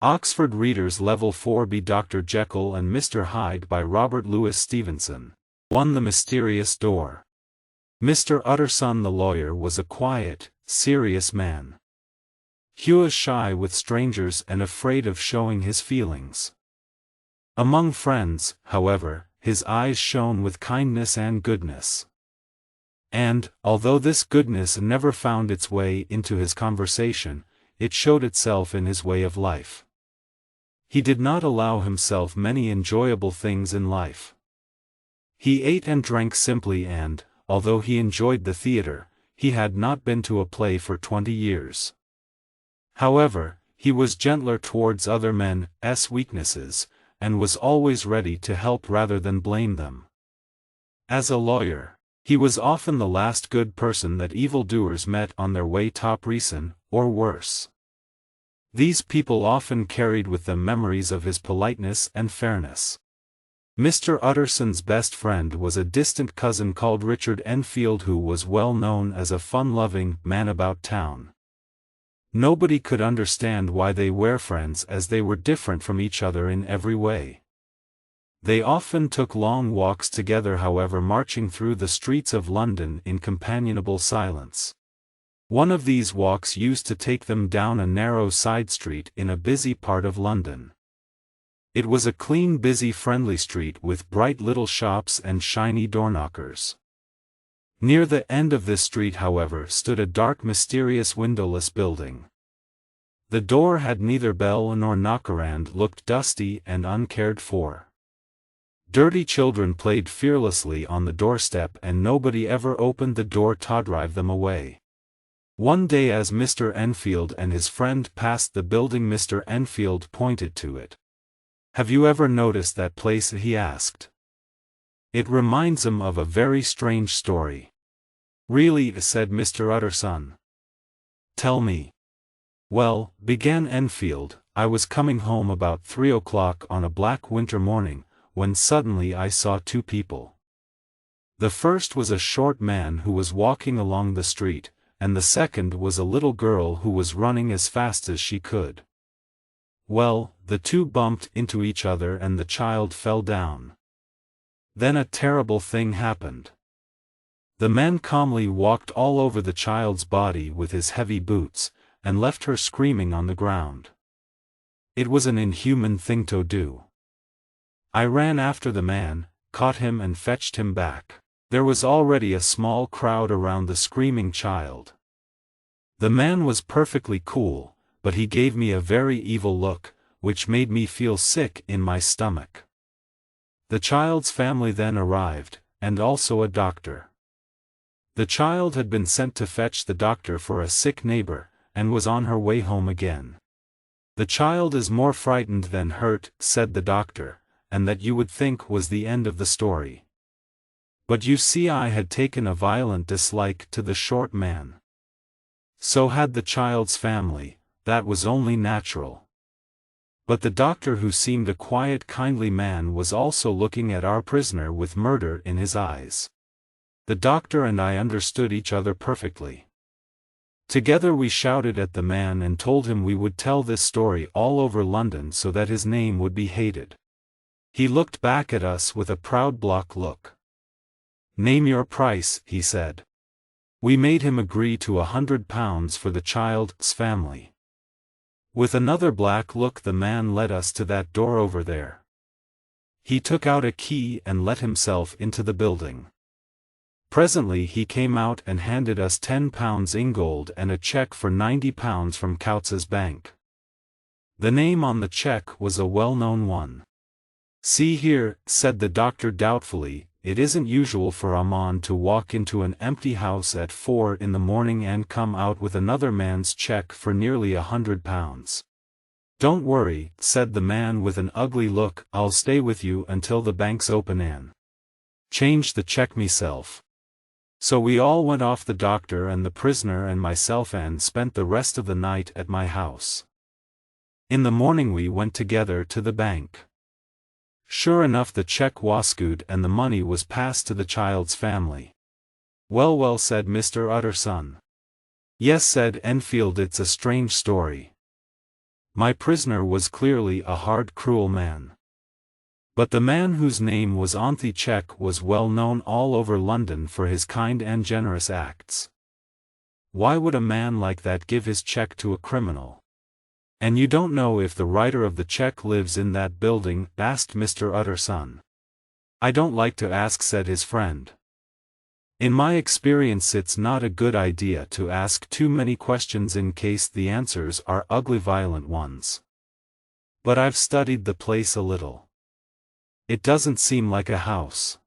Oxford Readers Level 4B Doctor Jekyll and Mr Hyde by Robert Louis Stevenson. 1. The Mysterious Door. Mr Utterson the lawyer was a quiet, serious man. He was shy with strangers and afraid of showing his feelings. Among friends, however, his eyes shone with kindness and goodness. And, although this goodness never found its way into his conversation, it showed itself in his way of life. He did not allow himself many enjoyable things in life. He ate and drank simply and, although he enjoyed the theater, he had not been to a play for 20 years. However, he was gentler towards other men's weaknesses, and was always ready to help rather than blame them. As a lawyer, he was often the last good person that evildoers met on their way to prison, or worse. These people often carried with them memories of his politeness and fairness. Mr. Utterson's best friend was a distant cousin called Richard Enfield, who was well known as a fun-loving man about town. Nobody could understand why they were friends, as they were different from each other in every way. They often took long walks together, however, marching through the streets of London in companionable silence. One of these walks used to take them down a narrow side street in a busy part of London. It was a clean, busy, friendly street with bright little shops and shiny door-knockers. Near the end of this street, however, stood a dark, mysterious, windowless building. The door had neither bell nor knocker and looked dusty and uncared for. Dirty children played fearlessly on the doorstep, and nobody ever opened the door to drive them away. One day, as Mr. Enfield and his friend passed the building, Mr. Enfield pointed to it. "Have you ever noticed that place?" he asked. "It reminds him of a very strange story." "Really?" said Mr. Utterson. "Tell me." "Well," began Enfield, "I was coming home about 3 o'clock on a black winter morning, when suddenly I saw two people. The first was a short man who was walking along the street, and the second was a little girl who was running as fast as she could. Well, the two bumped into each other and the child fell down. Then a terrible thing happened. The man calmly walked all over the child's body with his heavy boots, and left her screaming on the ground. It was an inhuman thing to do. I ran after the man, caught him and fetched him back. There was already a small crowd around the screaming child. The man was perfectly cool, but he gave me a very evil look, which made me feel sick in my stomach. The child's family then arrived, and also a doctor. The child had been sent to fetch the doctor for a sick neighbor, and was on her way home again. The child is more frightened than hurt, said the doctor, and that you would think was the end of the story. But you see, I had taken a violent dislike to the short man. So had the child's family, that was only natural. But the doctor, who seemed a quiet, kindly man, was also looking at our prisoner with murder in his eyes. The doctor and I understood each other perfectly. Together we shouted at the man and told him we would tell this story all over London so that his name would be hated. He looked back at us with a proud block look. "Name your price," he said. We made him agree to £100 for the child's family. With another black look, the man led us to that door over there. He took out a key and let himself into the building. Presently he came out and handed us £10 in gold and a cheque for £90 from Coutts's Bank. The name on the cheque was a well-known one. "See here," said the doctor doubtfully, "it isn't usual for a man to walk into an empty house at 4 in the morning and come out with another man's cheque for nearly £100. "Don't worry," said the man with an ugly look, "I'll stay with you until the banks open and change the cheque myself." So we all went off, the doctor and the prisoner and myself, and spent the rest of the night at my house. In the morning we went together to the bank. Sure enough, the cheque was good and the money was passed to the child's family. "Well, well," said Mr. Utterson. "Yes," said Enfield, "it's a strange story. My prisoner was clearly a hard, cruel man. But the man whose name was Untitled Chapter was well known all over London for his kind and generous acts. Why would a man like that give his check to a criminal? And you don't know if the writer of the check lives in that building? Asked Mr. Utterson. I don't like to ask, said his friend. In my experience, it's not a good idea to ask too many questions in case the answers are ugly, violent ones. But I've studied the place a little. It doesn't seem like a house.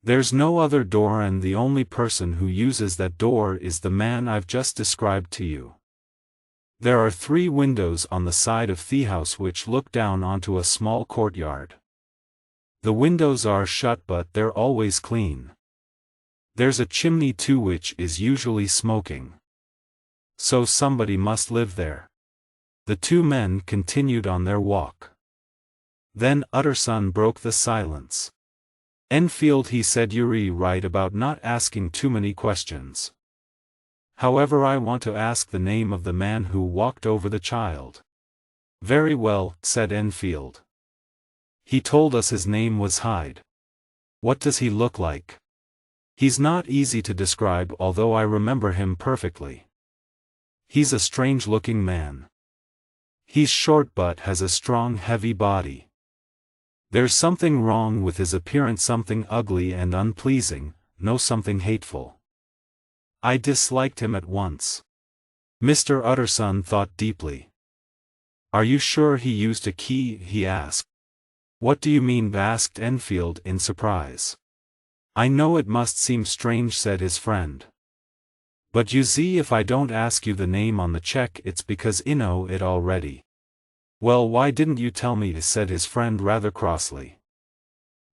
There's no other door, and the only person who uses that door is the man I've just described to you. There are 3 windows on the side of the house which look down onto a small courtyard. The windows are shut, but they're always clean. There's a chimney too, which is usually smoking. So somebody must live there. The 2 men continued on their walk. Then Utterson broke the silence. Enfield, he said, you're right about not asking too many questions. However, I want to ask the name of the man who walked over the child. Very well, said Enfield. He told us his name was Hyde. What does he look like? He's not easy to describe, although I remember him perfectly. He's a strange-looking man. He's short but has a strong, heavy body. There's something wrong with his appearance, something ugly and unpleasing, no, something hateful. I disliked him at once. Mr. Utterson thought deeply. Are you sure he used a key? He asked. What do you mean? Asked Enfield in surprise. I know it must seem strange, said his friend. But you see, if I don't ask you the name on the check, it's because I know it already. Well, why didn't you tell me? Said his friend rather crossly.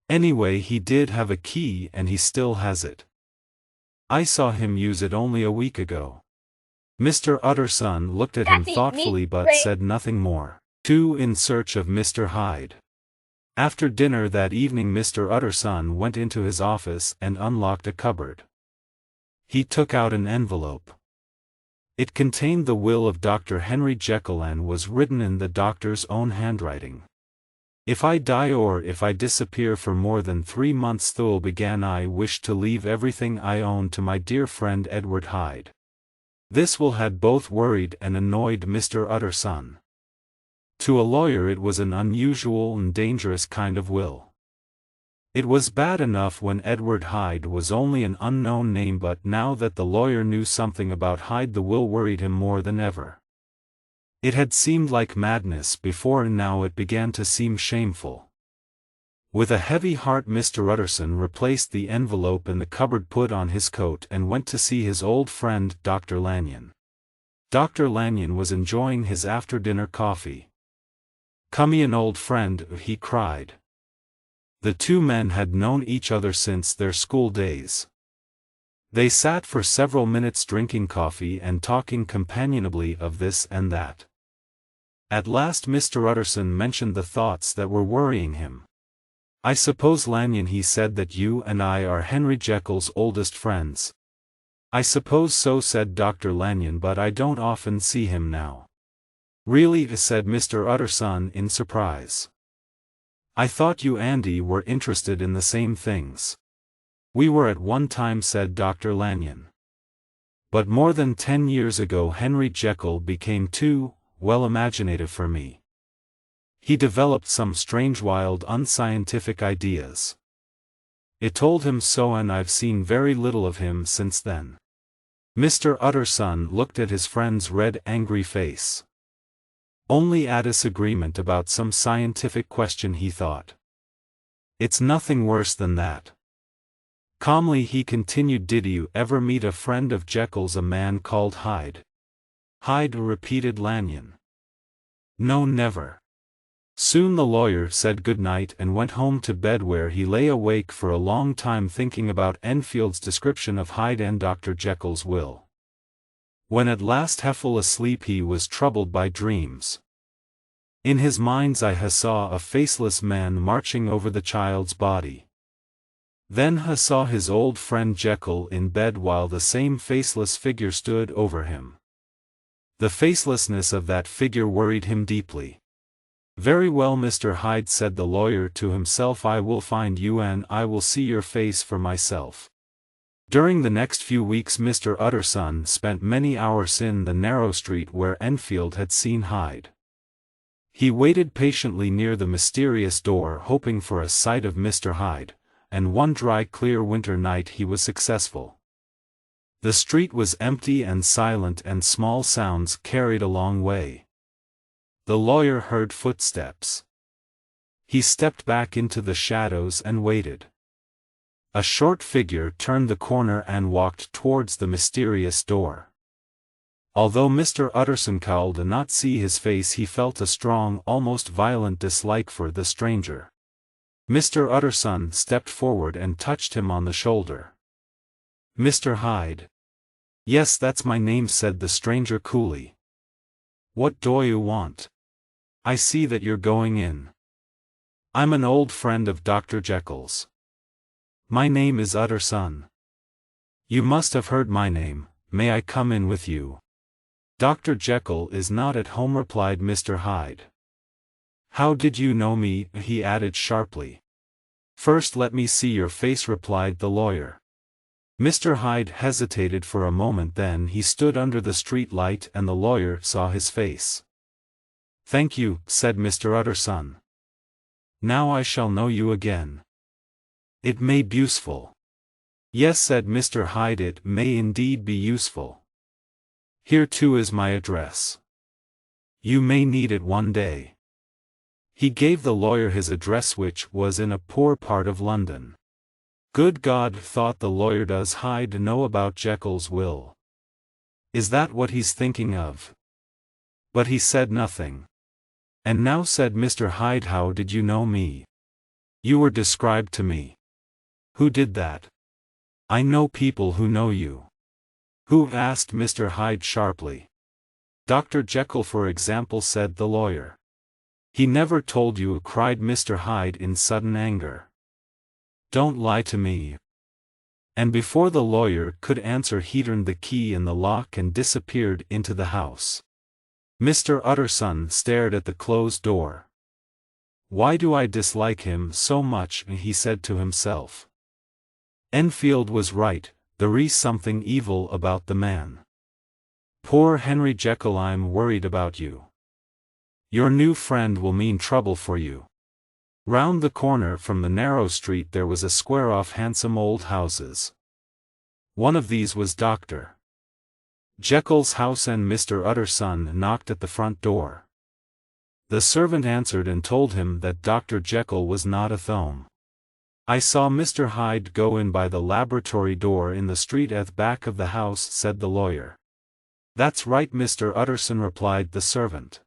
Anyway, he did have a key, and he still has it. I saw him use it only a week ago. Mr. Utterson looked at him thoughtfully but said nothing more. 2 In search of Mr. Hyde. After dinner that evening, Mr. Utterson went into his office and unlocked a cupboard. He took out an envelope. It contained the will of Dr. Henry Jekyll and was written in the doctor's own handwriting. If I die or if I disappear for more than 3 months, Thule began, I wish to leave everything I own to my dear friend Edward Hyde. This will had both worried and annoyed Mr. Utterson. To a lawyer it was an unusual and dangerous kind of will. It was bad enough when Edward Hyde was only an unknown name, but now that the lawyer knew something about Hyde, the will worried him more than ever. It had seemed like madness before, and now it began to seem shameful. With a heavy heart, Mr. Utterson replaced the envelope in the cupboard, put on his coat, and went to see his old friend Doctor Lanyon. Dr. Lanyon was enjoying his after-dinner coffee. "Come in, old friend," he cried. The 2 men had known each other since their school days. They sat for several minutes drinking coffee and talking companionably of this and that. At last Mr. Utterson mentioned the thoughts that were worrying him. "I suppose, Lanyon," he said, "that you and I are Henry Jekyll's oldest friends." "I suppose so," said Dr. Lanyon, "but I don't often see him now." "Really?" said Mr. Utterson in surprise. "I thought you and he were interested in the same things." "We were at one time," said Dr. Lanyon. "But more than 10 years ago Henry Jekyll became too, imaginative for me. He developed some strange, wild, unscientific ideas. It told him so, and I've seen very little of him since then." Mr. Utterson looked at his friend's red, angry face. Only a disagreement about some scientific question, he thought. It's nothing worse than that. Calmly he continued, "Did you ever meet a friend of Jekyll's, a man called Hyde?" "Hyde?" repeated Lanyon. "No, never." Soon the lawyer said good night and went home to bed, where he lay awake for a long time thinking about Enfield's description of Hyde and Dr. Jekyll's will. When at last he fell asleep, he was troubled by dreams. In his mind's eye he saw a faceless man marching over the child's body. Then he saw his old friend Jekyll in bed while the same faceless figure stood over him. The facelessness of that figure worried him deeply. "Very well, Mr. Hyde," said the lawyer to himself, "I will find you and I will see your face for myself." During the next few weeks Mr. Utterson spent many hours in the narrow street where Enfield had seen Hyde. He waited patiently near the mysterious door hoping for a sight of Mr. Hyde, and one dry clear winter night he was successful. The street was empty and silent and small sounds carried a long way. The lawyer heard footsteps. He stepped back into the shadows and waited. A short figure turned the corner and walked towards the mysterious door. Although Mr. Utterson did not see his face, he felt a strong, almost violent dislike for the stranger. Mr. Utterson stepped forward and touched him on the shoulder. "Mr. Hyde." "Yes, that's my name," said the stranger coolly. "What do you want? I see that you're going in." "I'm an old friend of Dr. Jekyll's. My name is Utterson." "You must have heard my name. May I come in with you?" "Dr. Jekyll is not at home," replied Mr. Hyde. "How did you know me?" he added sharply. "First let me see your face," replied the lawyer. Mr. Hyde hesitated for a moment, then he stood under the street light and the lawyer saw his face. "Thank you," said Mr. Utterson. "Now I shall know you again. It may be useful." "Yes," said Mr. Hyde, "it may indeed be useful. Here too is my address. You may need it one day." He gave the lawyer his address, which was in a poor part of London. "Good God," thought the lawyer, "does Hyde know about Jekyll's will? Is that what he's thinking of?" But he said nothing. "And now," said Mr. Hyde, "how did you know me?" "You were described to me." "Who did that?" "I know people who know you." "Who?" asked Mr. Hyde sharply. "Dr. Jekyll, for example," said the lawyer. "He never told you?" cried Mr. Hyde in sudden anger. "Don't lie to me." And before the lawyer could answer, he turned the key in the lock and disappeared into the house. Mr. Utterson stared at the closed door. "Why do I dislike him so much?" he said to himself. Enfield was right. There is something evil about the man. Poor Henry Jekyll, I'm worried about you. Your new friend will mean trouble for you. Round the corner from the narrow street there was a square of handsome old houses. One of these was Dr. Jekyll's house, and Mr. Utterson knocked at the front door. The servant answered and told him that Dr. Jekyll was not at home. "I saw Mr. Hyde go in by the laboratory door in the street at the back of the house," said the lawyer. "That's right, Mr. Utterson," replied the servant.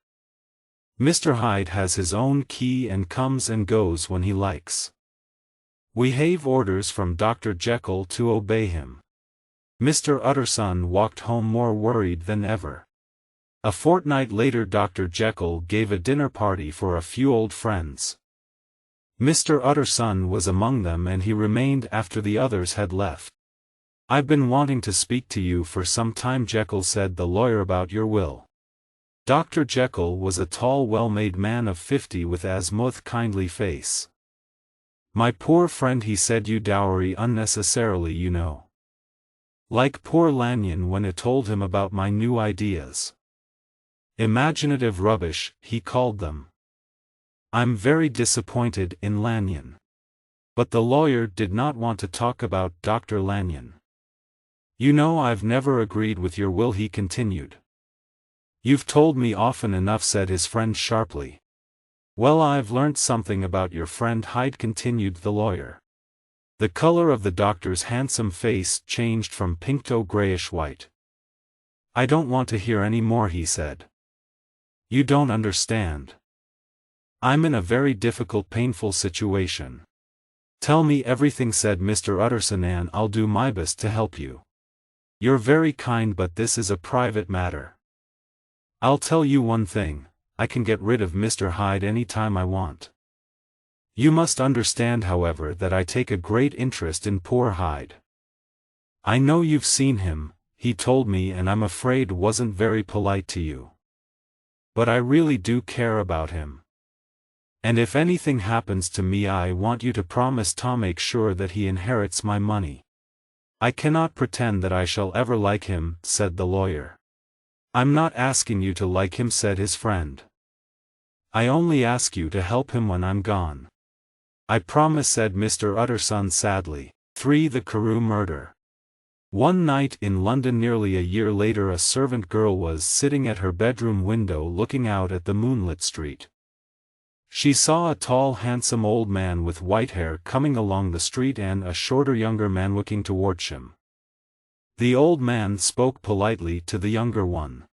"Mr. Hyde has his own key and comes and goes when he likes. We have orders from Dr. Jekyll to obey him." Mr. Utterson walked home more worried than ever. A fortnight later Dr. Jekyll gave a dinner party for a few old friends. Mr. Utterson was among them, and he remained after the others had left. "I've been wanting to speak to you for some time, Jekyll," said the lawyer, "about your will." Dr. Jekyll was a tall, well-made man of 50 with a smooth, kindly face. "My poor friend," he said, "you dowry unnecessarily, you know. Like poor Lanyon when I told him about my new ideas. Imaginative rubbish, he called them. I'm very disappointed in Lanyon." But the lawyer did not want to talk about Dr. Lanyon. "You know I've never agreed with your will," he continued. "You've told me often enough," said his friend sharply. "Well, I've learnt something about your friend Hyde," continued the lawyer. The color of the doctor's handsome face changed from pink to grayish-white. "I don't want to hear any more," he said. "You don't understand. I'm in a very difficult, painful situation." "Tell me everything," said Mr. Utterson, "and I'll do my best to help you." "You're very kind, but this is a private matter. I'll tell you one thing, I can get rid of Mr. Hyde any time I want. You must understand, however, that I take a great interest in poor Hyde. I know you've seen him, he told me, and I'm afraid wasn't very polite to you. But I really do care about him. And if anything happens to me, I want you to promise to make sure that he inherits my money." "I cannot pretend that I shall ever like him," said the lawyer. "I'm not asking you to like him," said his friend. "I only ask you to help him when I'm gone." "I promise," said Mr. Utterson sadly. 3. The Carew murder. One night in London nearly a year later, a servant girl was sitting at her bedroom window looking out at the moonlit street. She saw a tall, handsome old man with white hair coming along the street and a shorter, younger man looking towards him. The old man spoke politely to the younger one.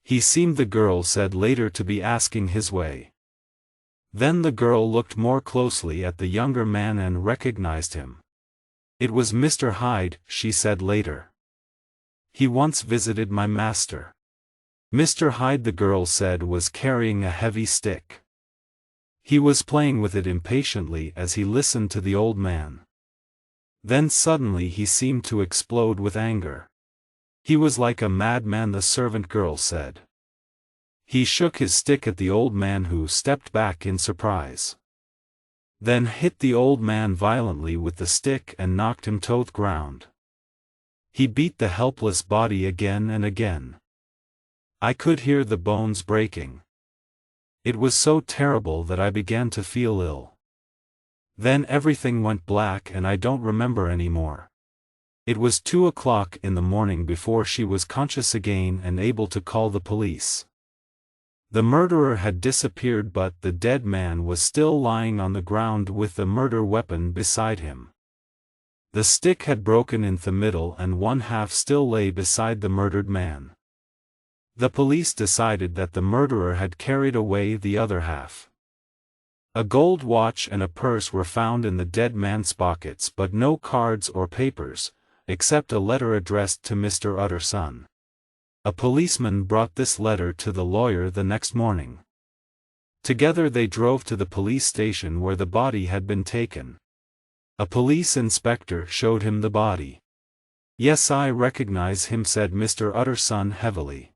He seemed, the girl said later, to be asking his way. Then the girl looked more closely at the younger man and recognized him. "It was Mr. Hyde," she said later. "He once visited my master." Mr. Hyde, the girl said, was carrying a heavy stick. He was playing with it impatiently as he listened to the old man. Then suddenly he seemed to explode with anger. He was like a madman, the servant girl said. He shook his stick at the old man, who stepped back in surprise. Then hit the old man violently with the stick and knocked him to the ground. He beat the helpless body again and again. I could hear the bones breaking. It was so terrible that I began to feel ill. Then everything went black and I don't remember anymore. It was 2 o'clock in the morning before she was conscious again and able to call the police. The murderer had disappeared, but the dead man was still lying on the ground with the murder weapon beside him. The stick had broken in the middle and one half still lay beside the murdered man. The police decided that the murderer had carried away the other half. A gold watch and a purse were found in the dead man's pockets, but no cards or papers, except a letter addressed to Mr. Utterson. A policeman brought this letter to the lawyer the next morning. Together they drove to the police station where the body had been taken. A police inspector showed him the body. "Yes, I recognize him," said Mr. Utterson heavily.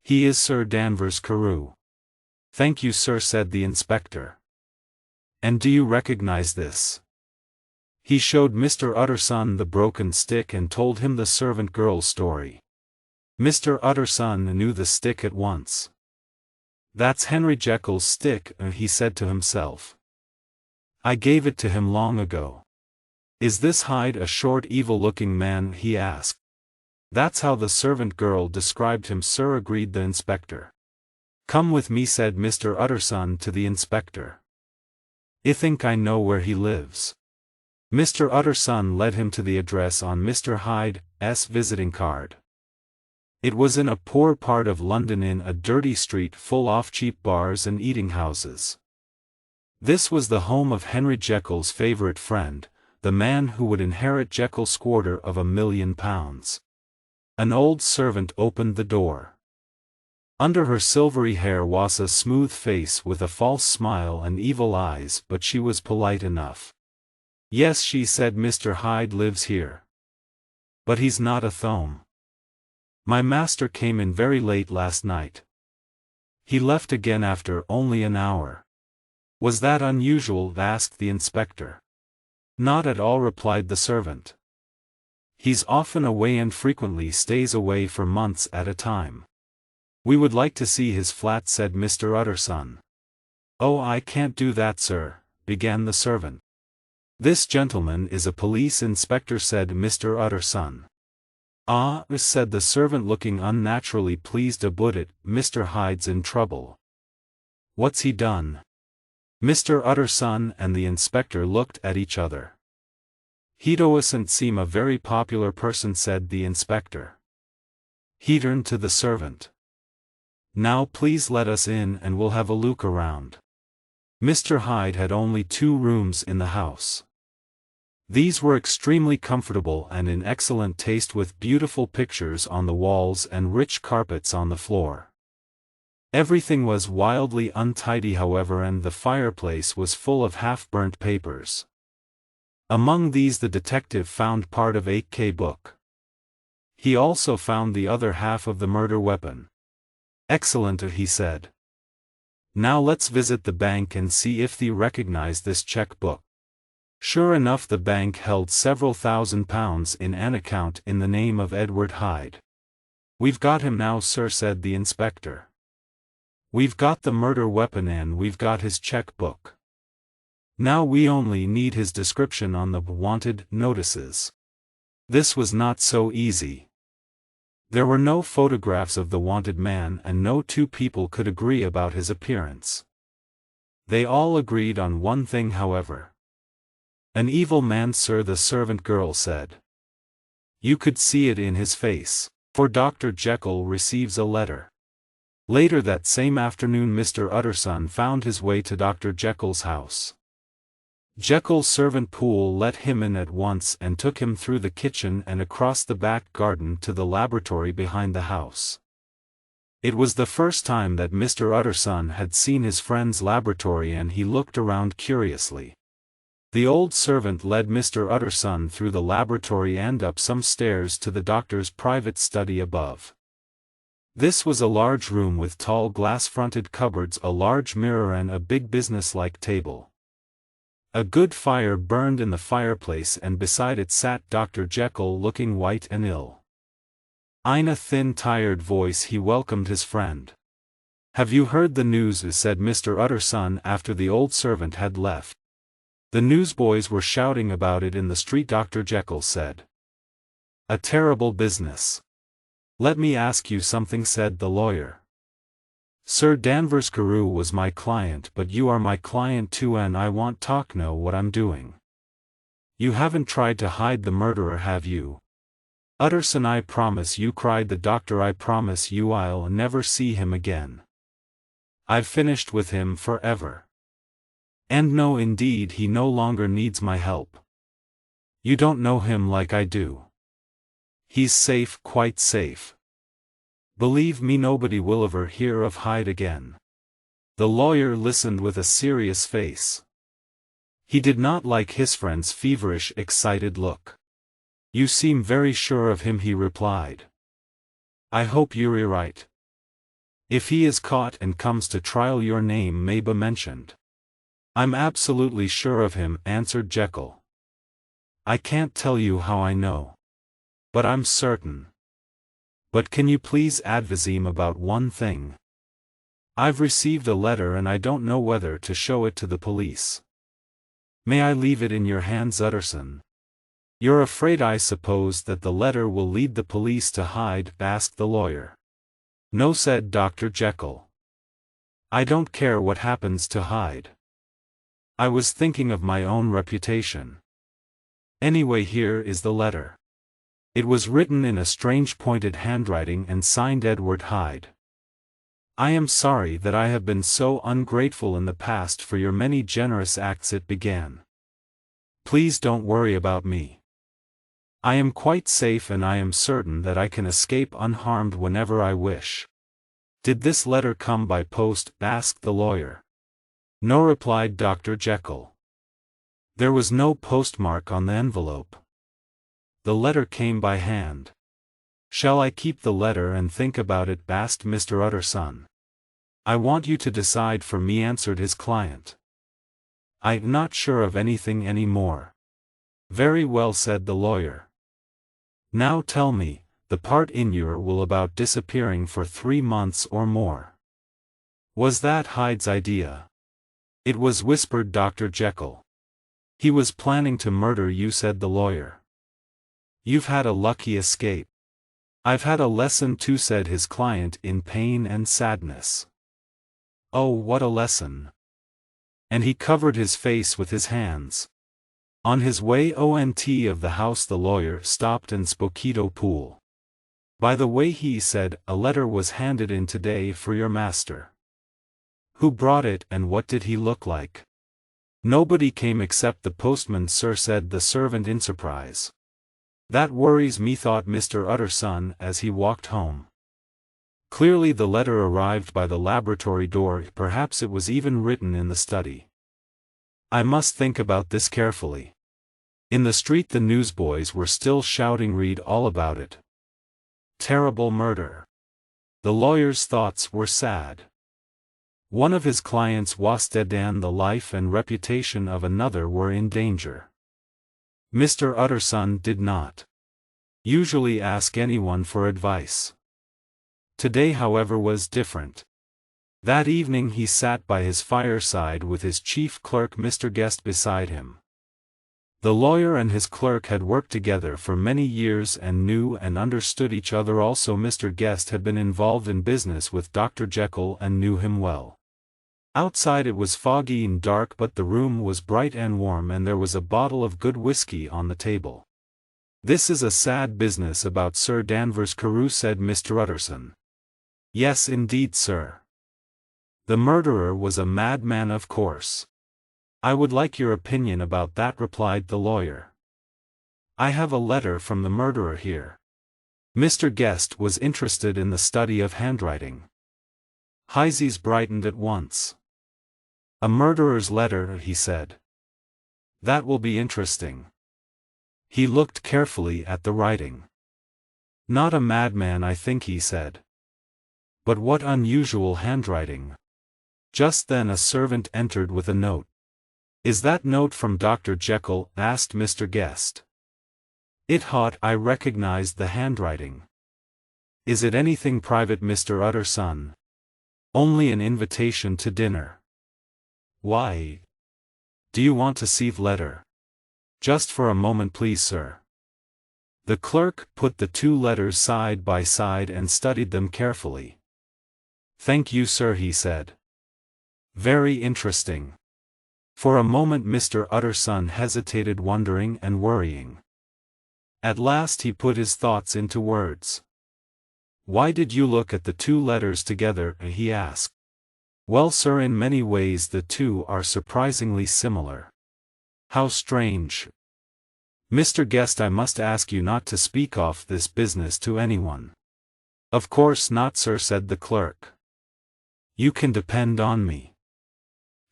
"He is Sir Danvers Carew." "Thank you, sir," said the inspector. "And do you recognize this?" He showed Mr. Utterson the broken stick and told him the servant girl's story. Mr. Utterson knew the stick at once. "That's Henry Jekyll's stick," he said to himself. "I gave it to him long ago." "Is this Hyde a short, evil-looking man?" he asked. "That's how the servant girl described him, sir," agreed the inspector. "Come with me," said Mr. Utterson to the inspector. "I think I know where he lives." Mr. Utterson led him to the address on Mr. Hyde's visiting card. It was in a poor part of London, in a dirty street full of cheap bars and eating houses. This was the home of Henry Jekyll's favorite friend, the man who would inherit Jekyll's £250,000. An old servant opened the door. Under her silvery hair was a smooth face with a false smile and evil eyes, but she was polite enough. "Yes," she said, "Mr. Hyde lives here. But he's not at home. My master came in very late last night. He left again after only an hour." "Was that unusual?" asked the inspector. "Not at all," replied the servant. "He's often away and frequently stays away for months at a time." "We would like to see his flat," said Mr. Utterson. "Oh, I can't do that, sir," began the servant. "This gentleman is a police inspector," said Mr. Utterson. "Ah," said the servant, looking unnaturally pleased about it, "Mr. Hyde's in trouble." "What's he done?" Mr. Utterson and the inspector looked at each other. "He doesn't seem a very popular person," said the inspector. He turned to the servant. "Now please let us in and we'll have a look around." Mr. Hyde had only 2 rooms in the house. These were extremely comfortable and in excellent taste, with beautiful pictures on the walls and rich carpets on the floor. Everything was wildly untidy, however, and the fireplace was full of half-burnt papers. Among these the detective found part of 8K book. He also found the other half of the murder weapon. Excellent, he said. Now let's visit the bank and see if they recognize this checkbook. Sure enough, the bank held several £1,000s in an account in the name of Edward Hyde. We've got him now, sir, said the inspector. We've got the murder weapon and we've got his checkbook. Now we only need his description on the wanted notices. This was not so easy. There were no photographs of the wanted man and no two people could agree about his appearance. They all agreed on one thing, however. An evil man, sir, the servant girl said. You could see it in his face, for Dr. Jekyll receives a letter. Later that same afternoon, Mr. Utterson found his way to Dr. Jekyll's house. Jekyll's servant Poole let him in at once and took him through the kitchen and across the back garden to the laboratory behind the house. It was the first time that Mr. Utterson had seen his friend's laboratory and he looked around curiously. The old servant led Mr. Utterson through the laboratory and up some stairs to the doctor's private study above. This was a large room with tall glass-fronted cupboards, a large mirror and a big business-like table. A good fire burned in the fireplace and beside it sat Dr. Jekyll, looking white and ill. In a thin, tired voice he welcomed his friend. Have you heard the news? Said Mr. Utterson after the old servant had left. The newsboys were shouting about it in the street, Dr. Jekyll said. A terrible business. Let me ask you something, said the lawyer. Sir Danvers Carew was my client, but you are my client too and I want to know what I'm doing. You haven't tried to hide the murderer, have you? Utterson, I promise you, cried the doctor, I promise you I'll never see him again. I've finished with him forever. And no, indeed, he no longer needs my help. You don't know him like I do. He's safe, quite safe. Believe me, nobody will ever hear of Hyde again. The lawyer listened with a serious face. He did not like his friend's feverish, excited look. You seem very sure of him, he replied. I hope you're right. If he is caught and comes to trial, your name may be mentioned. I'm absolutely sure of him, answered Jekyll. I can't tell you how I know. But I'm certain. But can you please advise him about one thing? I've received a letter and I don't know whether to show it to the police. May I leave it in your hands, Utterson? You're afraid, I suppose, that the letter will lead the police to Hyde? Asked the lawyer. No, said Dr. Jekyll. I don't care what happens to Hyde. I was thinking of my own reputation. Anyway, here is the letter. It was written in a strange pointed handwriting and signed Edward Hyde. I am sorry that I have been so ungrateful in the past for your many generous acts, it began. Please don't worry about me. I am quite safe and I am certain that I can escape unharmed whenever I wish. Did this letter come by post? Asked the lawyer. No, replied Dr. Jekyll. There was no postmark on the envelope. The letter came by hand. Shall I keep the letter and think about it? Asked Mr. Utterson. I want you to decide for me, answered his client. I'm not sure of anything any more. Very well, said the lawyer. Now tell me, the part in your will about disappearing for 3 months or more. Was that Hyde's idea? It was, whispered Dr. Jekyll. He was planning to murder you, said the lawyer. You've had a lucky escape. I've had a lesson too, said his client in pain and sadness. Oh, what a lesson! And he covered his face with his hands. On his way out of the house, the lawyer stopped and spoke to Poole. By the way, he said, a letter was handed in today for your master. Who brought it and what did he look like? Nobody came except the postman, sir, said the servant in surprise. That worries me, thought Mr. Utterson as he walked home. Clearly the letter arrived by the laboratory door, perhaps it was even written in the study. I must think about this carefully. In the street the newsboys were still shouting, read all about it. Terrible murder. The lawyer's thoughts were sad. One of his clients was dead and the life and reputation of another were in danger. Mr. Utterson did not usually ask anyone for advice. Today, however, was different. That evening he sat by his fireside with his chief clerk Mr. Guest beside him. The lawyer and his clerk had worked together for many years and knew and understood each other. Also, Mr. Guest had been involved in business with Dr. Jekyll and knew him well. Outside it was foggy and dark, but the room was bright and warm, and there was a bottle of good whiskey on the table. "This is a sad business about Sir Danvers Carew," said Mr. Utterson. "Yes, indeed, sir. The murderer was a madman, of course." "I would like your opinion about that," replied the lawyer. "I have a letter from the murderer here." Mr. Guest was interested in the study of handwriting. His brightened at once. "A murderer's letter," he said. "That will be interesting." He looked carefully at the writing. "Not a madman, I think," he said. "But what unusual handwriting." Just then a servant entered with a note. "Is that note from Dr. Jekyll?" asked Mr. Guest. "It hot, I recognized the handwriting." "Is it anything private, Mr. Utterson?" "Only an invitation to dinner." "Why? Do you want to see the letter?" "Just for a moment, please, sir." The clerk put the two letters side by side and studied them carefully. "Thank you, sir," he said. "Very interesting." For a moment Mr. Utterson hesitated, wondering and worrying. At last he put his thoughts into words. "Why did you look at the two letters together?" he asked. "Well, sir, in many ways the two are surprisingly similar." "How strange." "Mr. Guest, I must ask you not to speak of this business to anyone." "Of course not, sir," said the clerk. "You can depend on me."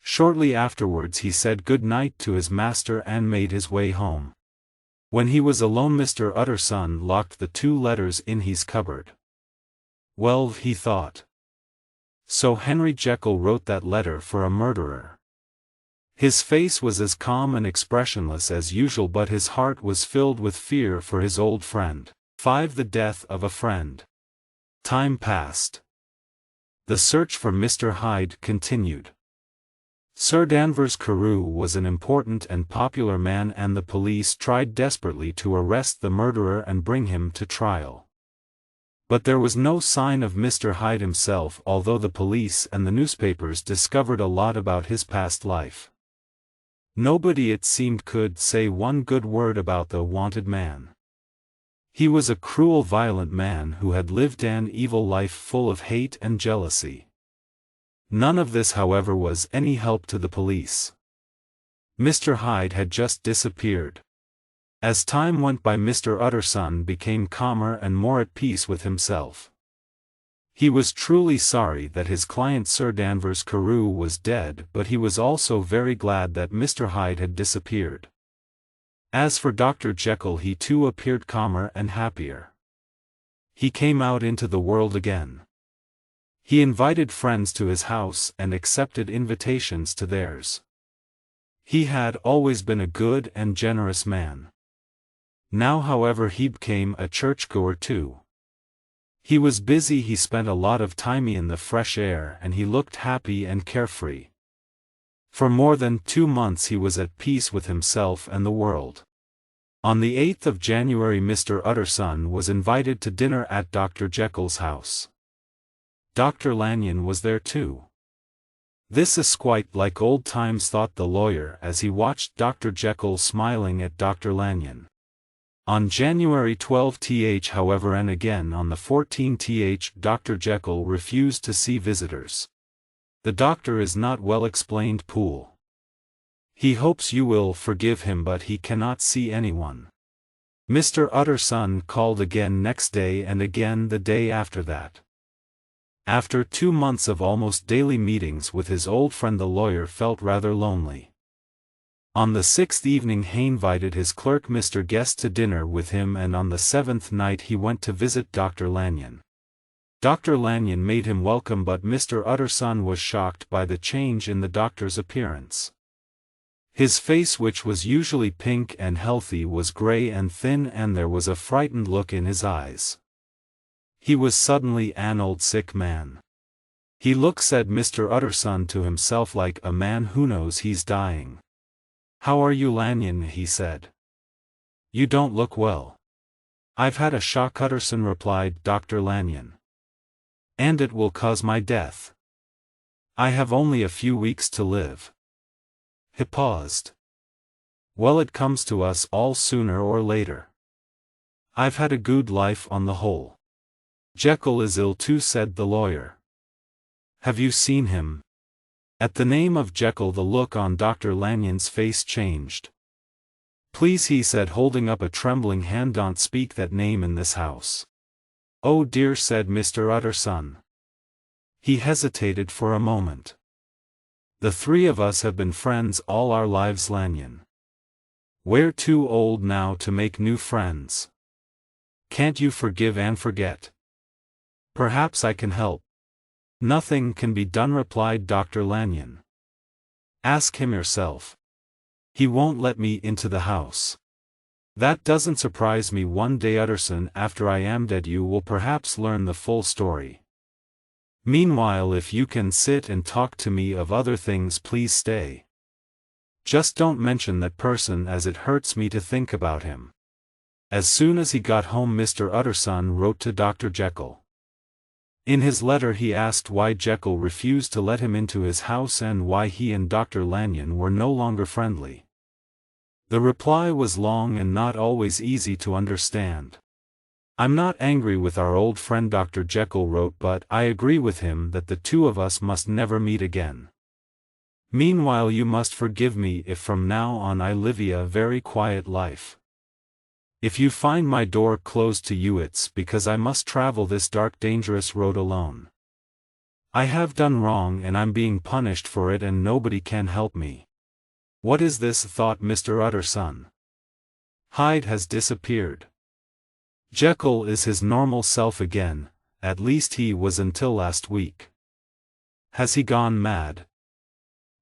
Shortly afterwards he said good night to his master and made his way home. When he was alone, Mr. Utterson locked the two letters in his cupboard. Well, he thought. So Henry Jekyll wrote that letter for a murderer. His face was as calm and expressionless as usual, but his heart was filled with fear for his old friend. 5. The death of a friend. Time passed. The search for Mr. Hyde continued. Sir Danvers Carew was an important and popular man, and the police tried desperately to arrest the murderer and bring him to trial. But there was no sign of Mr. Hyde himself, although the police and the newspapers discovered a lot about his past life. Nobody, it seemed, could say one good word about the wanted man. He was a cruel, violent man who had lived an evil life full of hate and jealousy. None of this, however, was any help to the police. Mr. Hyde had just disappeared. As time went by, Mr. Utterson became calmer and more at peace with himself. He was truly sorry that his client Sir Danvers Carew was dead, but he was also very glad that Mr. Hyde had disappeared. As for Dr. Jekyll, he too appeared calmer and happier. He came out into the world again. He invited friends to his house and accepted invitations to theirs. He had always been a good and generous man. Now, however, he became a churchgoer too. He was busy, he spent a lot of time in the fresh air, and he looked happy and carefree. For more than 2 months he was at peace with himself and the world. On the 8th of January Mr. Utterson was invited to dinner at Dr. Jekyll's house. Doctor Lanyon was there too. This is quite like old times, thought the lawyer as he watched Dr. Jekyll smiling at Dr. Lanyon. On January 12th, however, and again on the 14th, Dr. Jekyll refused to see visitors. "The doctor is not well," explained Poole. "He hopes you will forgive him, but he cannot see anyone." Mr. Utterson called again next day and again the day after that. After 2 months of almost daily meetings with his old friend, the lawyer felt rather lonely. On the 6th evening he invited his clerk Mr. Guest to dinner with him, and on the 7th night he went to visit Doctor Lanyon. Dr. Lanyon made him welcome, but Mr. Utterson was shocked by the change in the doctor's appearance. His face, which was usually pink and healthy, was grey and thin, and there was a frightened look in his eyes. He was suddenly an old sick man. "He looks," said Mr. Utterson to himself, "like a man who knows he's dying." "How are you, Lanyon?" he said. "You don't look well." "I've had a shock," Utterson replied Dr. Lanyon. "And it will cause my death. I have only a few weeks to live." He paused. "Well, it comes to us all sooner or later. I've had a good life on the whole." "Jekyll is ill too," said the lawyer. "Have you seen him?" At the name of Jekyll the look on Dr. Lanyon's face changed. "Please," he said, holding up a trembling hand, "don't speak that name in this house." "Oh dear," said Mr. Utterson. He hesitated for a moment. "The three of us have been friends all our lives, Lanyon. We're too old now to make new friends. Can't you forgive and forget?" "Perhaps I can help." "Nothing can be done," replied Dr. Lanyon. "Ask him yourself. He won't let me into the house." "That doesn't surprise me. One day, Utterson, after I am dead, you will perhaps learn the full story. Meanwhile, if you can sit and talk to me of other things, please stay. Just don't mention that person, as it hurts me to think about him." As soon as he got home, Mr. Utterson wrote to Dr. Jekyll. In his letter he asked why Jekyll refused to let him into his house, and why he and Dr. Lanyon were no longer friendly. The reply was long and not always easy to understand. "I'm not angry with our old friend," Dr. Jekyll wrote, "but I agree with him that the two of us must never meet again. Meanwhile, you must forgive me if from now on I live a very quiet life. If you find my door closed to you, it's because I must travel this dark, dangerous road alone. I have done wrong and I'm being punished for it, and nobody can help me." What is this, thought Mr. Utterson. Hyde has disappeared. Jekyll is his normal self again, at least he was until last week. Has he gone mad?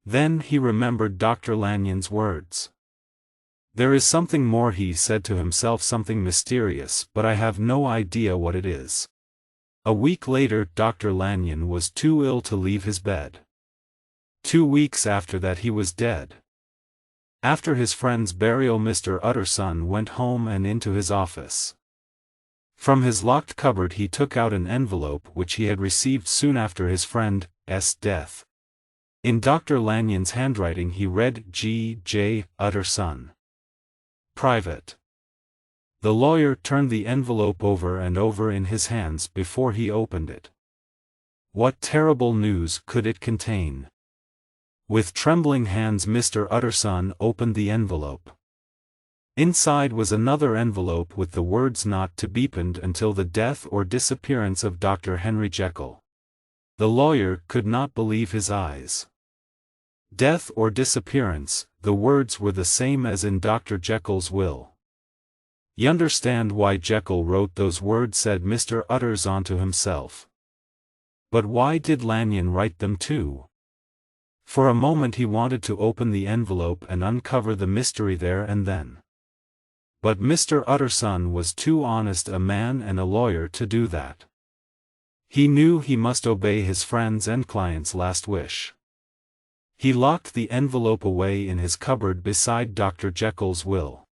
Then he remembered Dr. Lanyon's words. "There is something more," he said to himself, "something mysterious, but I have no idea what it is." A week later, Dr. Lanyon was too ill to leave his bed. 2 weeks after that he was dead. After his friend's burial, Mr. Utterson went home and into his office. From his locked cupboard he took out an envelope which he had received soon after his friend's death. In Dr. Lanyon's handwriting he read G. J. Utterson. Private. The lawyer turned the envelope over and over in his hands before he opened it. What terrible news could it contain? With trembling hands Mr. Utterson opened the envelope. Inside was another envelope with the words "not to be opened until the death or disappearance of Dr. Henry Jekyll." The lawyer could not believe his eyes. Death or disappearance, the words were the same as in Dr. Jekyll's will. "You understand why Jekyll wrote those words," said Mr. Utterson to himself. But why did Lanyon write them too? For a moment he wanted to open the envelope and uncover the mystery there and then. But Mr. Utterson was too honest a man and a lawyer to do that. He knew he must obey his friend's and client's last wish. He locked the envelope away in his cupboard beside Dr. Jekyll's will.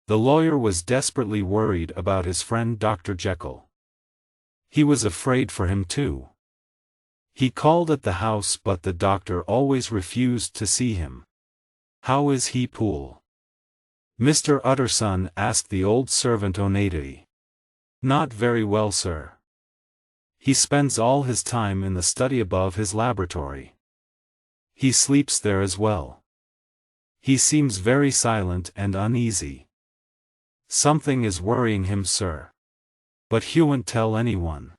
The lawyer was desperately worried about his friend Dr. Jekyll. He was afraid for him too. He called at the house, but the doctor always refused to see him. "How is he, Poole?" Mr. Utterson asked the old servant Oneidi. "Not very well, sir. He spends all his time in the study above his laboratory. He sleeps there as well. He seems very silent and uneasy. Something is worrying him, sir. But he won't tell anyone."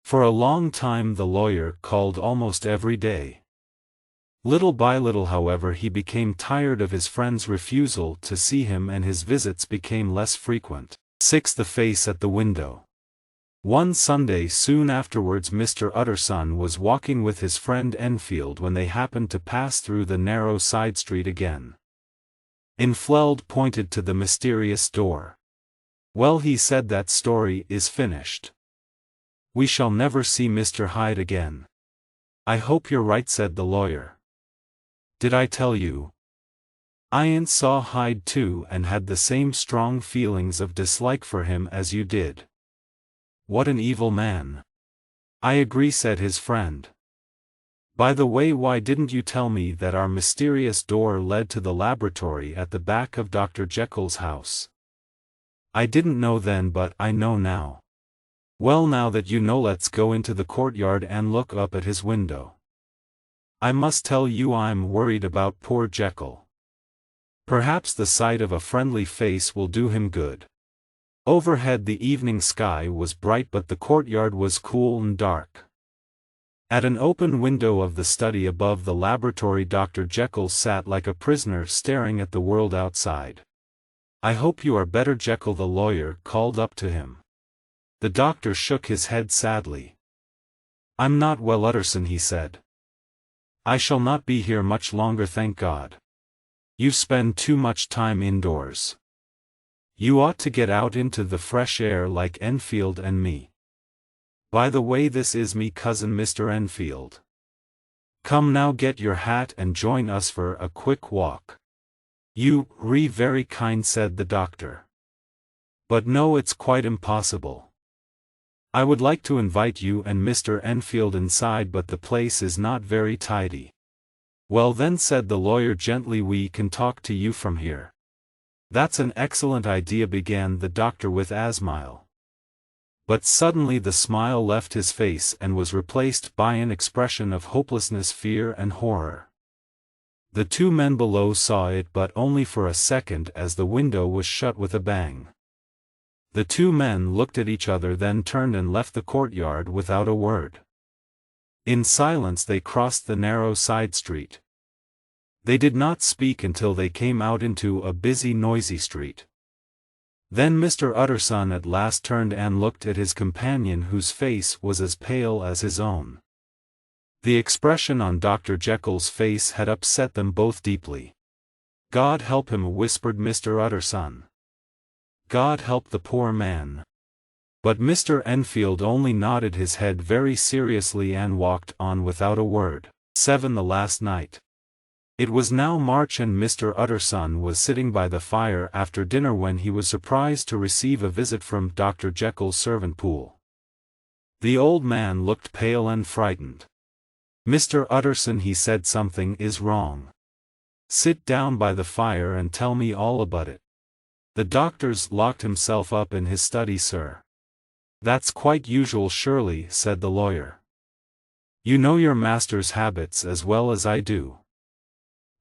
For a long time the lawyer called almost every day. Little by little, however, he became tired of his friend's refusal to see him and his visits became less frequent. 6. The face at the window. One Sunday soon afterwards Mr. Utterson was walking with his friend Enfield when they happened to pass through the narrow side street again. Enfield pointed to the mysterious door. "Well," he said, "that story is finished. We shall never see Mr. Hyde again." "I hope you're right," said the lawyer. "Did I tell you? I saw Hyde too and had the same strong feelings of dislike for him as you did. What an evil man." "I agree," said his friend. "By the way, why didn't you tell me that our mysterious door led to the laboratory at the back of Dr. Jekyll's house?" "I didn't know then, but I know now." "Well, now that you know, let's go into the courtyard and look up at his window. I must tell you I'm worried about poor Jekyll. Perhaps the sight of a friendly face will do him good." Overhead the evening sky was bright but the courtyard was cool and dark. At an open window of the study above the laboratory Dr. Jekyll sat like a prisoner staring at the world outside. "I hope you are better, Jekyll," the lawyer called up to him. The doctor shook his head sadly. "I'm not well, Utterson," he said. "I shall not be here much longer, thank God. You spend too much time indoors. You ought to get out into the fresh air like Enfield and me. By the way, this is me cousin Mr. Enfield. Come now, get your hat and join us for a quick walk." "You re very kind," said the doctor. "But no, it's quite impossible. I would like to invite you and Mr. Enfield inside, but the place is not very tidy." "Well then," said the lawyer gently, "we can talk to you from here." "That's an excellent idea," began the doctor with a smile. But suddenly the smile left his face and was replaced by an expression of hopelessness, fear and horror. The two men below saw it, but only for a second, as the window was shut with a bang. The two men looked at each other, then turned and left the courtyard without a word. In silence they crossed the narrow side street. They did not speak until they came out into a busy, noisy street. Then Mr. Utterson at last turned and looked at his companion, whose face was as pale as his own. The expression on Dr. Jekyll's face had upset them both deeply. "God help him," whispered Mr. Utterson. "God help the poor man." But Mr. Enfield only nodded his head very seriously and walked on without a word. 7. The last night. It was now March and Mr. Utterson was sitting by the fire after dinner when he was surprised to receive a visit from Dr. Jekyll's servant Poole. The old man looked pale and frightened. "Mr. Utterson," he said, "something is wrong. Sit down by the fire and tell me all about it." "The doctor's locked himself up in his study, sir." "That's quite usual, surely," said the lawyer. "You know your master's habits as well as I do.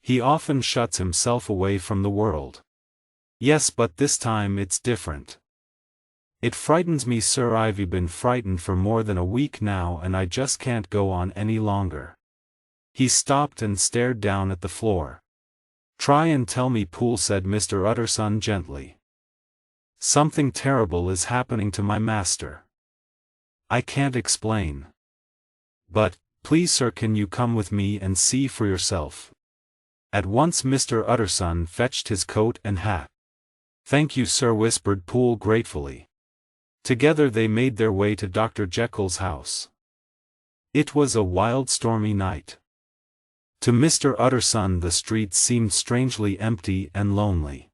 He often shuts himself away from the world." "Yes, but this time it's different. It frightens me, sir. I've been frightened for more than a week now and I just can't go on any longer." He stopped and stared down at the floor. "Try and tell me, Poole," said Mr. Utterson gently. "Something terrible is happening to my master. I can't explain. But, please sir, can you come with me and see for yourself?" At once Mr. Utterson fetched his coat and hat. "Thank you, sir," whispered Poole gratefully. Together they made their way to Dr. Jekyll's house. It was a wild, stormy night. To Mr. Utterson the streets seemed strangely empty and lonely.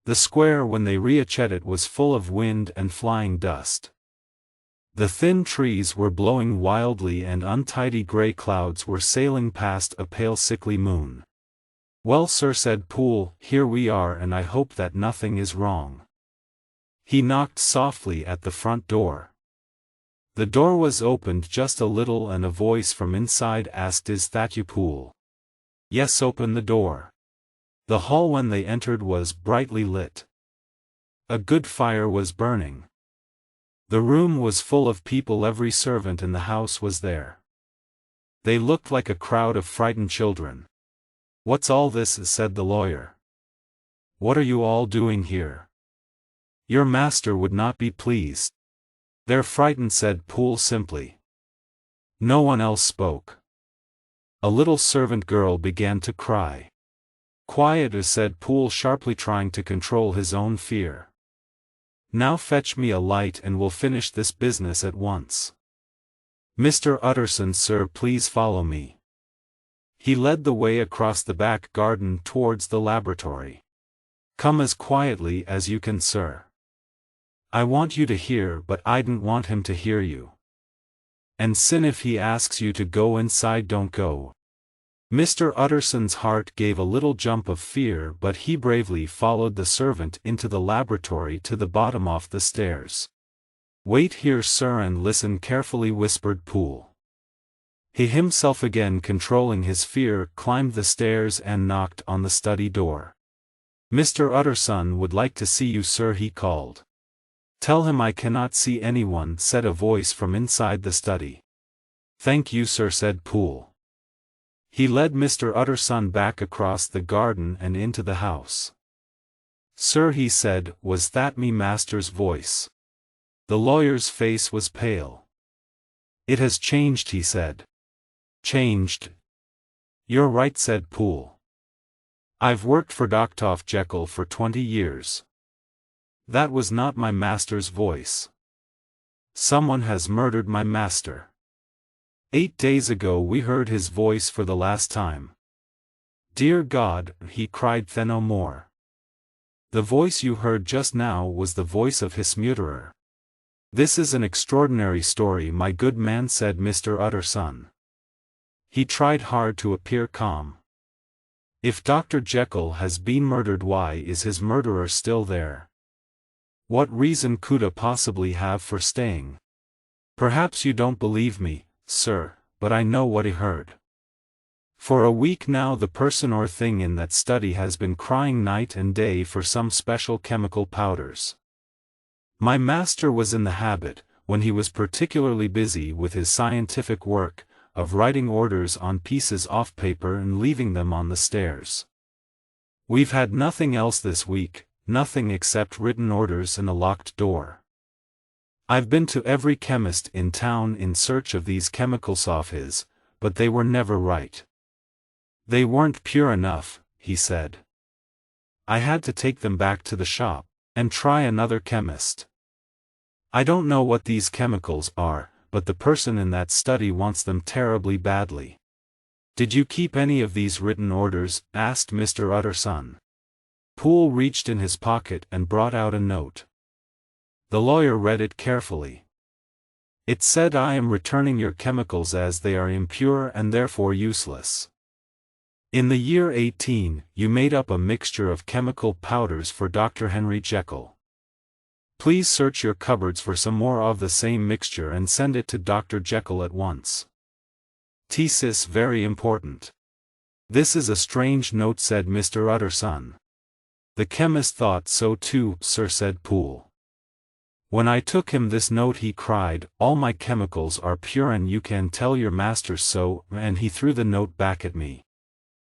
The square, when they reached it, was full of wind and flying dust. The thin trees were blowing wildly and untidy grey clouds were sailing past a pale sickly moon. "Well, sir," said Poole, "here we are and I hope that nothing is wrong." He knocked softly at the front door. The door was opened just a little and a voice from inside asked, "Is that you, Poole?" "Yes, open the door." The hall when they entered was brightly lit. A good fire was burning. The room was full of people, every servant in the house was there. They looked like a crowd of frightened children. "What's all this?" said the lawyer. "What are you all doing here? Your master would not be pleased." "They're frightened," said Poole simply. No one else spoke. A little servant girl began to cry. "Quiet," said Poole sharply, trying to control his own fear. "Now fetch me a light and we'll finish this business at once." "Mr. Utterson, sir, please follow me." He led the way across the back garden towards the laboratory. "Come as quietly as you can, sir. I want you to hear, but I don't want him to hear you. And sin if he asks you to go inside, don't go." Mr. Utterson's heart gave a little jump of fear, but he bravely followed the servant into the laboratory to the bottom of the stairs. "Wait here, sir, and listen carefully," whispered Poole. He himself, again controlling his fear, climbed the stairs and knocked on the study door. "Mr. Utterson would like to see you, sir," he called. "Tell him I cannot see anyone," said a voice from inside the study. "Thank you, sir," said Poole. He led Mr. Utterson back across the garden and into the house. "Sir," he said, "was that me master's voice?" The lawyer's face was pale. "It has changed," he said. "Changed?" "You're right," said Poole. "I've worked for Doctor Jekyll for 20 years. That was not my master's voice. Someone has murdered my master. 8 days ago we heard his voice for the last time." "Dear God," he cried then no more. "The voice you heard just now was the voice of his murderer." "This is an extraordinary story, my good man," said Mr. Utterson. He tried hard to appear calm. "If Dr. Jekyll has been murdered, why is his murderer still there? What reason could he possibly have for staying? Perhaps you don't believe me, sir, but I know what he heard. For a week now the person or thing in that study has been crying night and day for some special chemical powders. My master was in the habit, when he was particularly busy with his scientific work, of writing orders on pieces of paper and leaving them on the stairs. We've had nothing else this week, nothing except written orders and a locked door. I've been to every chemist in town in search of these chemicals of his, but they were never right. They weren't pure enough," he said. "I had to take them back to the shop, and try another chemist. I don't know what these chemicals are, but the person in that study wants them terribly badly." "Did you keep any of these written orders?" asked Mr. Utterson. Poole reached in his pocket and brought out a note. The lawyer read it carefully. It said, "I am returning your chemicals as they are impure and therefore useless. In the year 18, you made up a mixture of chemical powders for Dr. Henry Jekyll. Please search your cupboards for some more of the same mixture and send it to Dr. Jekyll at once. Thesis very important." "This is a strange note," said Mr. Utterson. "The chemist thought so too, sir," said Poole. "When I took him this note he cried, 'All my chemicals are pure and you can tell your master so,' and he threw the note back at me."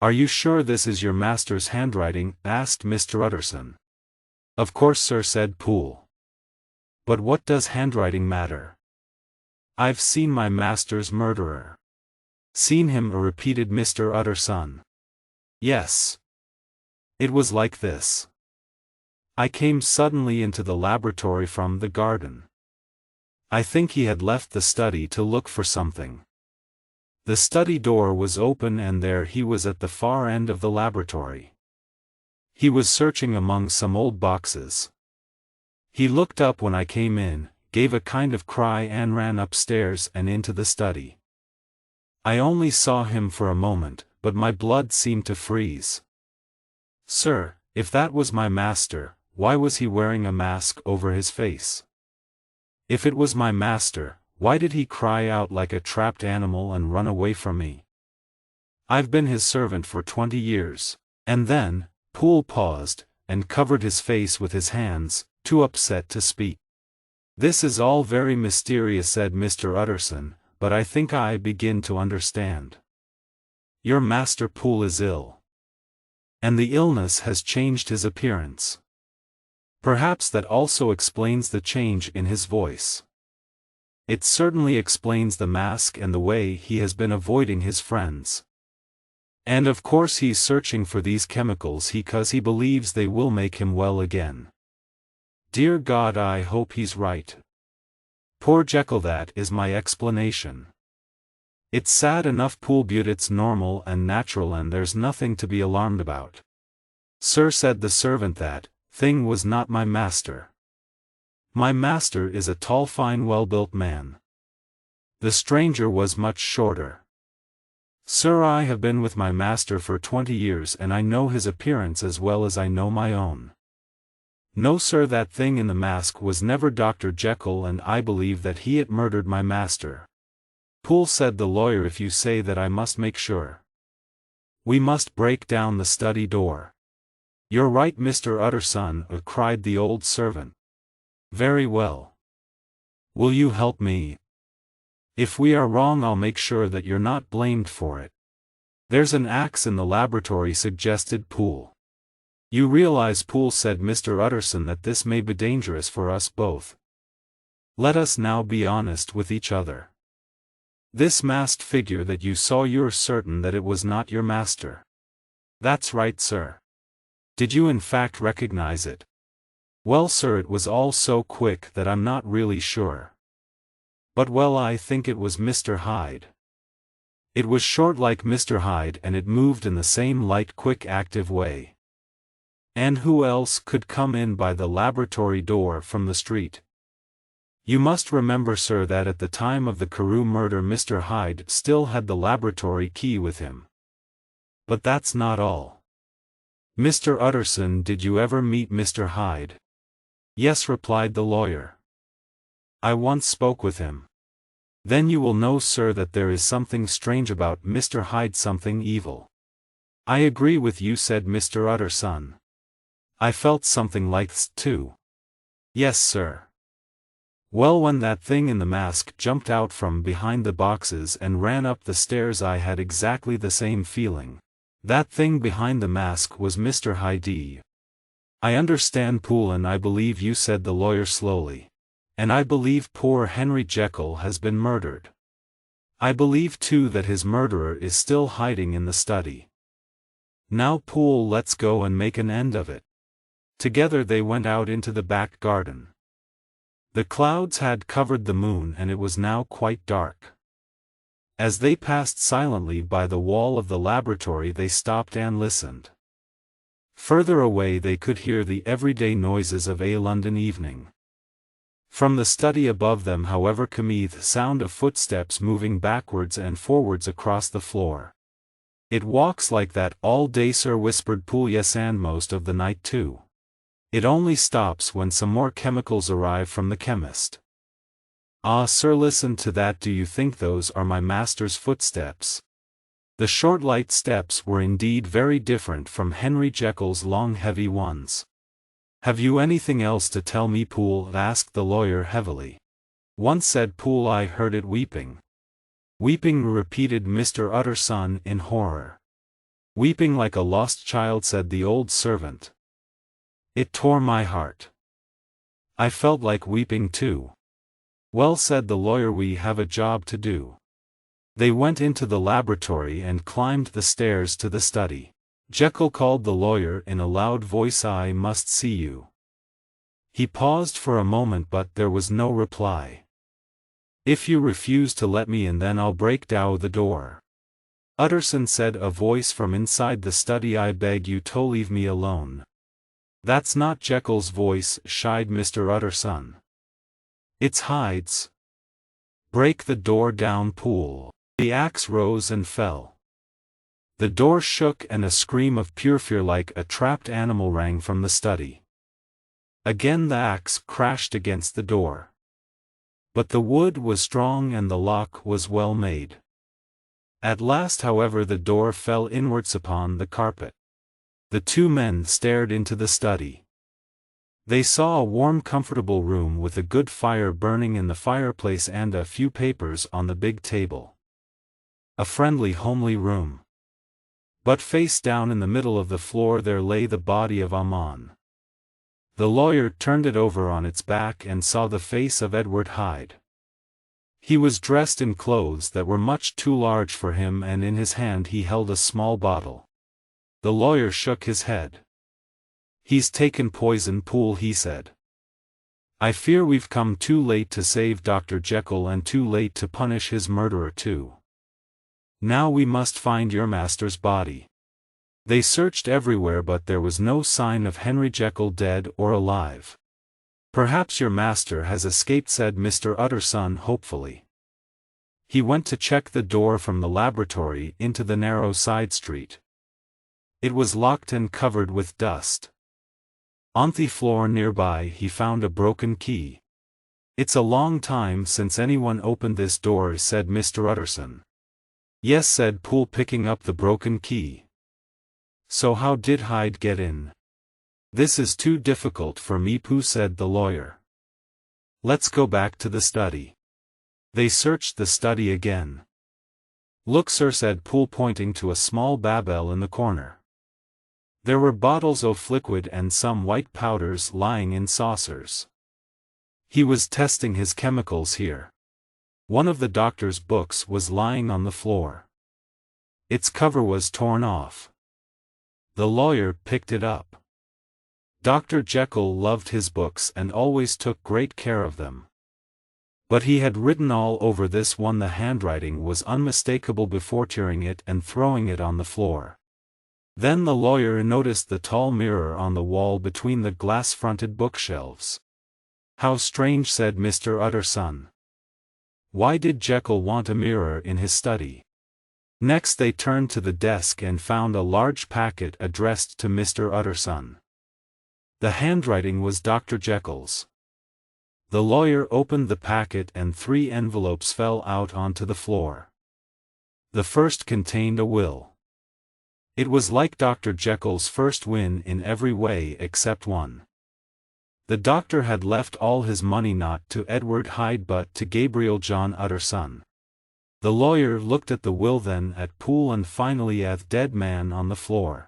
"Are you sure this is your master's handwriting?" asked Mr. Utterson. "Of course, sir," said Poole. "But what does handwriting matter? I've seen my master's murderer." "Seen him?" repeated Mr. Utterson. "Yes. It was like this. I came suddenly into the laboratory from the garden. I think he had left the study to look for something. The study door was open and there he was at the far end of the laboratory. He was searching among some old boxes. He looked up when I came in, gave a kind of cry and ran upstairs and into the study. I only saw him for a moment, but my blood seemed to freeze. Sir, if that was my master, why was he wearing a mask over his face? If it was my master, why did he cry out like a trapped animal and run away from me? I've been his servant for 20 years. And then, Poole paused, and covered his face with his hands, too upset to speak. "This is all very mysterious," said Mr. Utterson, but I think I begin to understand. Your master Poole is ill. And the illness has changed his appearance. Perhaps that also explains the change in his voice. It certainly explains the mask and the way he has been avoiding his friends. And of course he's searching for these chemicals because he believes they will make him well again. Dear God, I hope he's right. Poor Jekyll, that is my explanation. It's sad enough, Poole, but it's normal and natural and there's nothing to be alarmed about. Sir, said the servant, that thing was not my master. My master is a tall, fine, well-built man. The stranger was much shorter. Sir, I have been with my master for 20 years and I know his appearance as well as I know my own. No, sir, that thing in the mask was never Dr. Jekyll, and I believe that he had murdered my master. Poole, said the lawyer, if you say that I must make sure. We must break down the study door. You're right, Mr. Utterson, cried the old servant. Very well. Will you help me? If we are wrong, I'll make sure that you're not blamed for it. There's an axe in the laboratory, suggested Poole. You realize, Poole, said Mr. Utterson, that this may be dangerous for us both. Let us now be honest with each other. This masked figure that you saw, you're certain that it was not your master? That's right, sir. Did you in fact recognize it? Well, sir, it was all so quick that I'm not really sure. But well, I think it was Mr. Hyde. It was short like Mr. Hyde and it moved in the same light, quick, active way. And who else could come in by the laboratory door from the street? You must remember, sir, that at the time of the Carew murder Mr. Hyde still had the laboratory key with him. But that's not all. Mr. Utterson, did you ever meet Mr. Hyde? Yes, replied the lawyer. I once spoke with him. Then you will know, sir, that there is something strange about Mr. Hyde, something evil. I agree with you, said Mr. Utterson. I felt something like this too. Yes, sir. Well, when that thing in the mask jumped out from behind the boxes and ran up the stairs, I had exactly the same feeling. That thing behind the mask was Mr. Hyde. I understand, Poole, and I believe you, said the lawyer slowly. And I believe poor Henry Jekyll has been murdered. I believe too that his murderer is still hiding in the study. Now, Poole, let's go and make an end of it. Together they went out into the back garden. The clouds had covered the moon and it was now quite dark. As they passed silently by the wall of the laboratory, they stopped and listened. Further away they could hear the everyday noises of a London evening. From the study above them, however, came the sound of footsteps moving backwards and forwards across the floor. It walks like that all day, sir, whispered Poole. Yes, and most of the night too. It only stops when some more chemicals arrive from the chemist. Ah, sir, listen to that. Do you think those are my master's footsteps? The short light steps were indeed very different from Henry Jekyll's long heavy ones. Have you anything else to tell me, Poole? asked the lawyer heavily. Once, said Poole, I heard it weeping. Weeping, repeated Mr. Utterson in horror. Weeping like a lost child, said the old servant. It tore my heart. I felt like weeping too. Well, said the lawyer, we have a job to do. They went into the laboratory and climbed the stairs to the study. Jekyll called the lawyer in a loud voice, I must see you. He paused for a moment, but there was no reply. If you refuse to let me in, then I'll break down the door. Utterson, said a voice from inside the study, I beg you to leave me alone. That's not Jekyll's voice, shied Mr. Utterson. It's Hyde's. Break the door down, Poole. The axe rose and fell. The door shook and a scream of pure fear like a trapped animal rang from the study. Again the axe crashed against the door. But the wood was strong and the lock was well made. At last, however, the door fell inwards upon the carpet. The two men stared into the study. They saw a warm comfortable room with a good fire burning in the fireplace and a few papers on the big table. A friendly homely room. But face down in the middle of the floor there lay the body of Amon. The lawyer turned it over on its back and saw the face of Edward Hyde. He was dressed in clothes that were much too large for him, and in his hand he held a small bottle. The lawyer shook his head. "He's taken poison, Poole," he said. "I fear we've come too late to save Dr. Jekyll and too late to punish his murderer too. Now we must find your master's body." They searched everywhere, but there was no sign of Henry Jekyll, dead or alive. "Perhaps your master has escaped," said Mr. Utterson hopefully. He went to check the door from the laboratory into the narrow side street. It was locked and covered with dust. On the floor nearby he found a broken key. "It's a long time since anyone opened this door," said Mr. Utterson. "Yes," said Poole, picking up the broken key. "So how did Hyde get in?" "This is too difficult for me, Poole," said the lawyer. "Let's go back to the study." They searched the study again. "Look, sir," said Poole, pointing to a small Babel in the corner. There were bottles of liquid and some white powders lying in saucers. He was testing his chemicals here. One of the doctor's books was lying on the floor. Its cover was torn off. The lawyer picked it up. Dr. Jekyll loved his books and always took great care of them. But he had written all over this one. The handwriting was unmistakable before tearing it and throwing it on the floor. Then the lawyer noticed the tall mirror on the wall between the glass-fronted bookshelves. "How strange," said Mr. Utterson. "Why did Jekyll want a mirror in his study?" Next they turned to the desk and found a large packet addressed to Mr. Utterson. The handwriting was Dr. Jekyll's. The lawyer opened the packet and 3 envelopes fell out onto the floor. The first contained a will. It was like Dr. Jekyll's first win in every way except one. The doctor had left all his money not to Edward Hyde but to Gabriel John Utterson. The lawyer looked at the will, then at Poole, and finally at the dead man on the floor.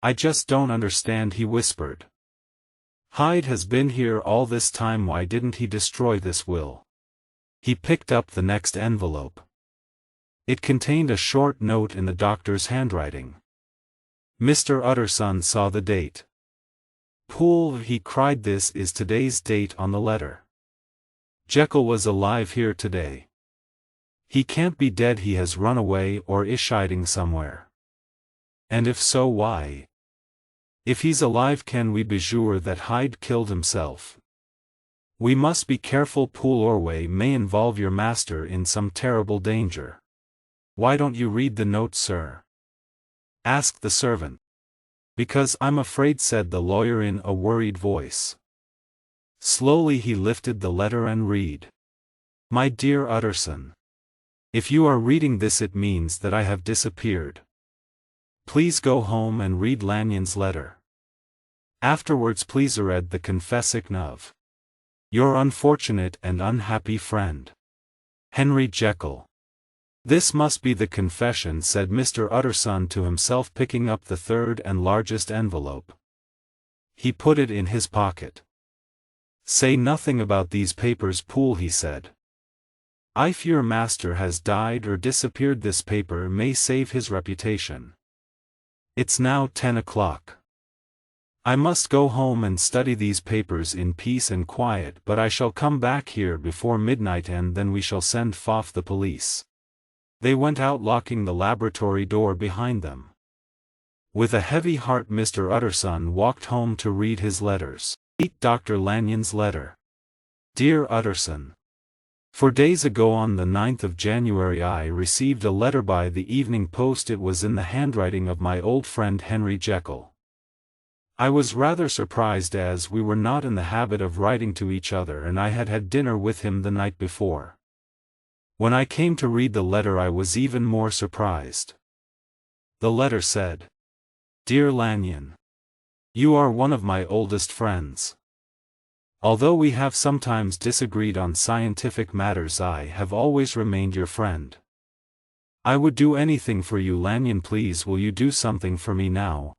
"I just don't understand," he whispered. "Hyde has been here all this time. Why didn't he destroy this will?" He picked up the next envelope. It contained a short note in the doctor's handwriting. Mr. Utterson saw the date. "Poole," he cried, "this is today's date on the letter. Jekyll was alive here today. He can't be dead. He has run away or is hiding somewhere. And if so, why? If he's alive, can we be sure that Hyde killed himself? We must be careful. Poole, or we may involve your master in some terrible danger." "Why don't you read the note, sir?" asked the servant. "Because I'm afraid," said the lawyer in a worried voice. Slowly he lifted the letter and read. "My dear Utterson, if you are reading this, it means that I have disappeared. Please go home and read Lanyon's letter. Afterwards please read the confession of your unfortunate and unhappy friend, Henry Jekyll." "This must be the confession," said Mr. Utterson to himself, picking up the third and largest envelope. He put it in his pocket. "Say nothing about these papers, Poole," he said. "If your master has died or disappeared, this paper may save his reputation. It's now 10 o'clock. I must go home and study these papers in peace and quiet, but I shall come back here before midnight and then we shall send off the police." They went out, locking the laboratory door behind them. With a heavy heart Mr. Utterson walked home to read his letters. Dr. Lanyon's letter. Dear Utterson, "4 days ago on the 9th of January I received a letter by the evening post. It was in the handwriting of my old friend Henry Jekyll. I was rather surprised, as we were not in the habit of writing to each other and I had had dinner with him the night before. When I came to read the letter I was even more surprised. The letter said, 'Dear Lanyon, you are one of my oldest friends. Although we have sometimes disagreed on scientific matters, I have always remained your friend. I would do anything for you, Lanyon. Please, will you do something for me now?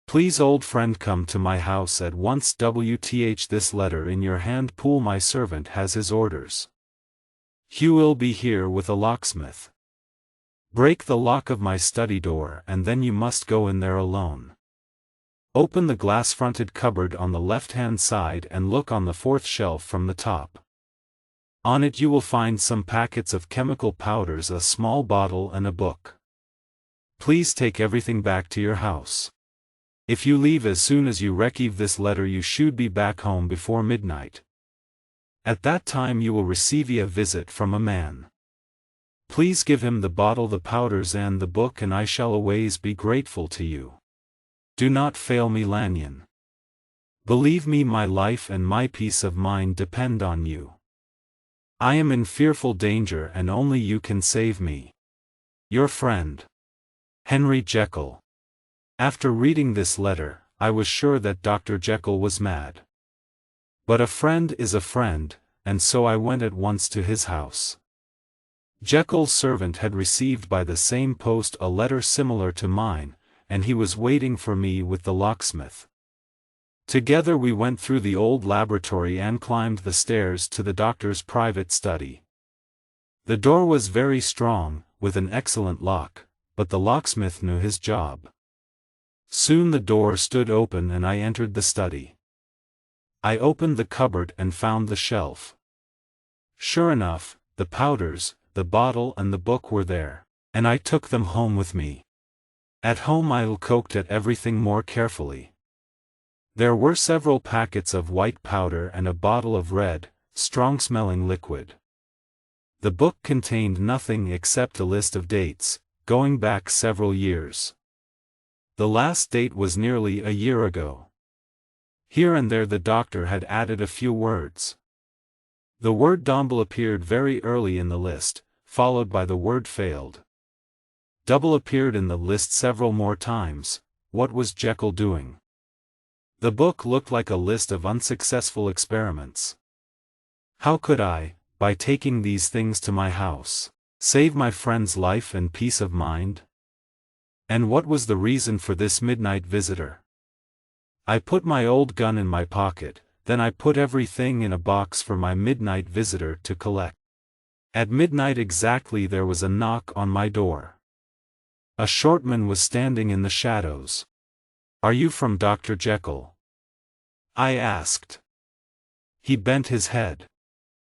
Please, old friend, come to my house at once. WTH. This letter in your hand. Poole, my servant, has his orders. Hugh will be here with a locksmith. Break the lock of my study door, and then you must go in there alone. Open the glass-fronted cupboard on the left-hand side and look on the fourth shelf from the top. On it you will find some packets of chemical powders, a small bottle, and a book. Please take everything back to your house. If you leave as soon as you receive this letter, you should be back home before midnight. At that time you will receive a visit from a man. Please give him the bottle, the powders, and the book, and I shall always be grateful to you. Do not fail me, Lanyon. Believe me, my life and my peace of mind depend on you. I am in fearful danger, and only you can save me. Your friend, Henry Jekyll. After reading this letter, I was sure that Dr. Jekyll was mad. But a friend is a friend, and so I went at once to his house. Jekyll's servant had received by the same post a letter similar to mine, and he was waiting for me with the locksmith. Together we went through the old laboratory and climbed the stairs to the doctor's private study. The door was very strong, with an excellent lock, but the locksmith knew his job. Soon the door stood open and I entered the study. I opened the cupboard and found the shelf. Sure enough, the powders, the bottle, and the book were there, and I took them home with me. At home I looked at everything more carefully. There were several packets of white powder and a bottle of red, strong-smelling liquid. The book contained nothing except a list of dates, going back several years. The last date was nearly a year ago. Here and there the doctor had added a few words. The word "double" appeared very early in the list, followed by the word "failed." Double appeared in the list several more times. What was Jekyll doing? The book looked like a list of unsuccessful experiments. How could I, by taking these things to my house, save my friend's life and peace of mind? And what was the reason for this midnight visitor? I put my old gun in my pocket, then I put everything in a box for my midnight visitor to collect. At midnight exactly there was a knock on my door. A short man was standing in the shadows. "Are you from Dr. Jekyll?" I asked. He bent his head.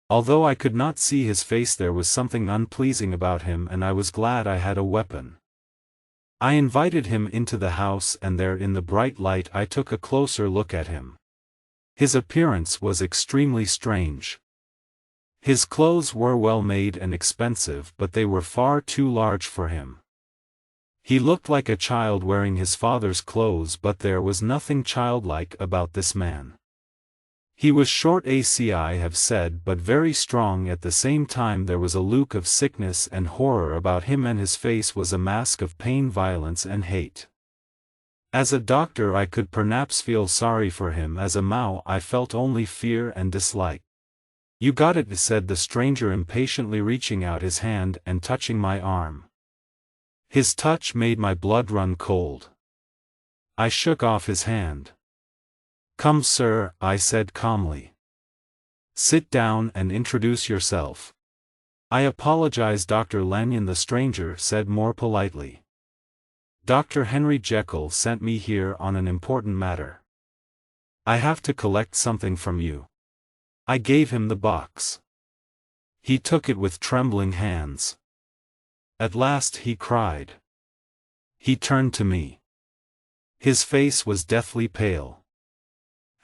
Although I could not see his face, there was something unpleasing about him, and I was glad I had a weapon. I invited him into the house, and there in the bright light I took a closer look at him. His appearance was extremely strange. His clothes were well made and expensive, but they were far too large for him. He looked like a child wearing his father's clothes, but there was nothing childlike about this man. He was short, as I have said, but very strong at the same time. There was a look of sickness and horror about him, and his face was a mask of pain, violence, and hate. As a doctor I could perhaps feel sorry for him, as a Mao I felt only fear and dislike. "You got it," said the stranger impatiently, reaching out his hand and touching my arm. His touch made my blood run cold. I shook off his hand. "Come, sir," I said calmly. "Sit down and introduce yourself." "I apologize, Dr. Lanyon," the stranger said more politely. "Dr. Henry Jekyll sent me here on an important matter. I have to collect something from you." I gave him the box. He took it with trembling hands. At last he cried. He turned to me. His face was deathly pale.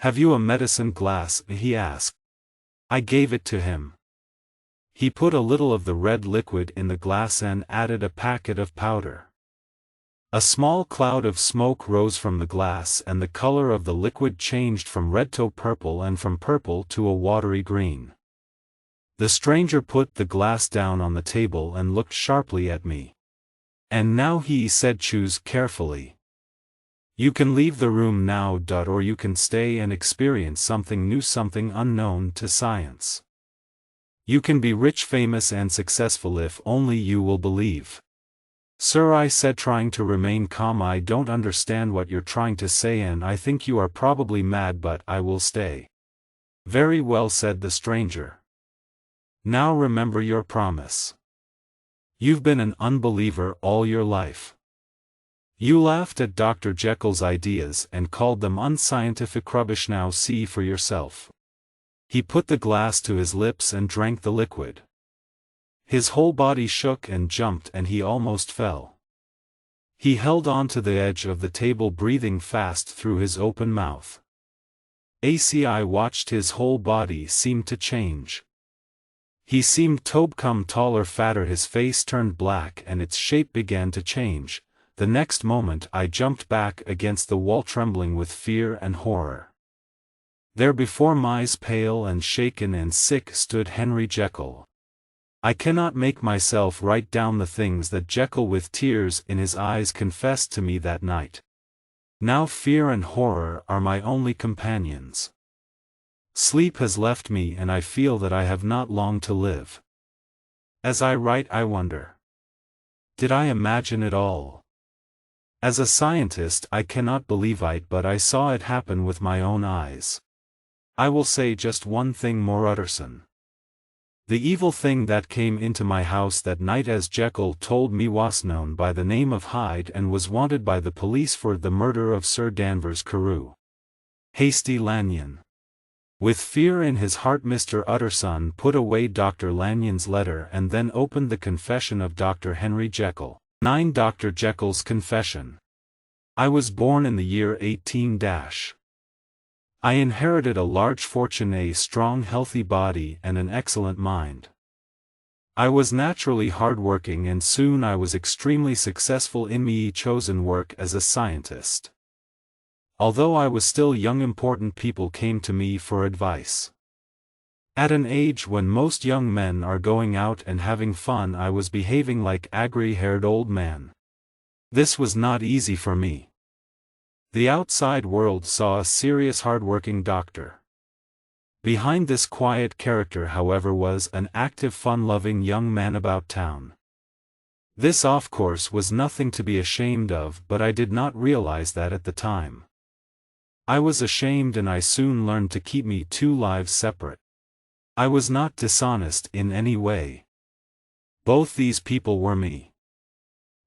"Have you a medicine glass?" he asked. I gave it to him. He put a little of the red liquid in the glass and added a packet of powder. A small cloud of smoke rose from the glass, and the color of the liquid changed from red to purple, and from purple to a watery green. The stranger put the glass down on the table and looked sharply at me. "And now," he said, "choose carefully. You can leave the room now. Or you can stay and experience something new, something unknown to science. You can be rich, famous and successful if only you will believe. Sir, I said, trying to remain calm. I don't understand what you're trying to say, and I think you are probably mad, but I will stay. Very well, said the stranger. Now remember your promise. You've been an unbeliever all your life. You laughed at Dr. Jekyll's ideas and called them unscientific rubbish. Now see for yourself. He put the glass to his lips and drank the liquid. His whole body shook and jumped and he almost fell. He held on to the edge of the table, breathing fast through his open mouth. I watched. His whole body seemed to change. He seemed to become taller, fatter. His face turned black and its shape began to change. The next moment I jumped back against the wall, trembling with fear and horror. There before my eyes, pale and shaken and sick, stood Henry Jekyll. I cannot make myself write down the things that Jekyll, with tears in his eyes, confessed to me that night. Now fear and horror are my only companions. Sleep has left me and I feel that I have not long to live. As I write, I wonder, did I imagine it all? As a scientist, I cannot believe it, but I saw it happen with my own eyes. I will say just one thing more, Utterson. The evil thing that came into my house that night, as Jekyll told me, was known by the name of Hyde and was wanted by the police for the murder of Sir Danvers Carew. Hasty Lanyon. With fear in his heart, Mr. Utterson put away Doctor Lanyon's letter and then opened the confession of Dr. Henry Jekyll. 9. Dr. Jekyll's confession. I was born in the year 18 I inherited a large fortune, a strong healthy body and an excellent mind. I was naturally hardworking and soon I was extremely successful in my chosen work as a scientist. Although I was still young, important people came to me for advice. At an age when most young men are going out and having fun, I was behaving like a gray-haired old man. This was not easy for me. The outside world saw a serious, hard-working doctor. Behind this quiet character, however, was an active, fun-loving young man about town. This, of course, was nothing to be ashamed of, but I did not realize that at the time. I was ashamed and I soon learned to keep my two lives separate. I was not dishonest in any way. Both these people were me.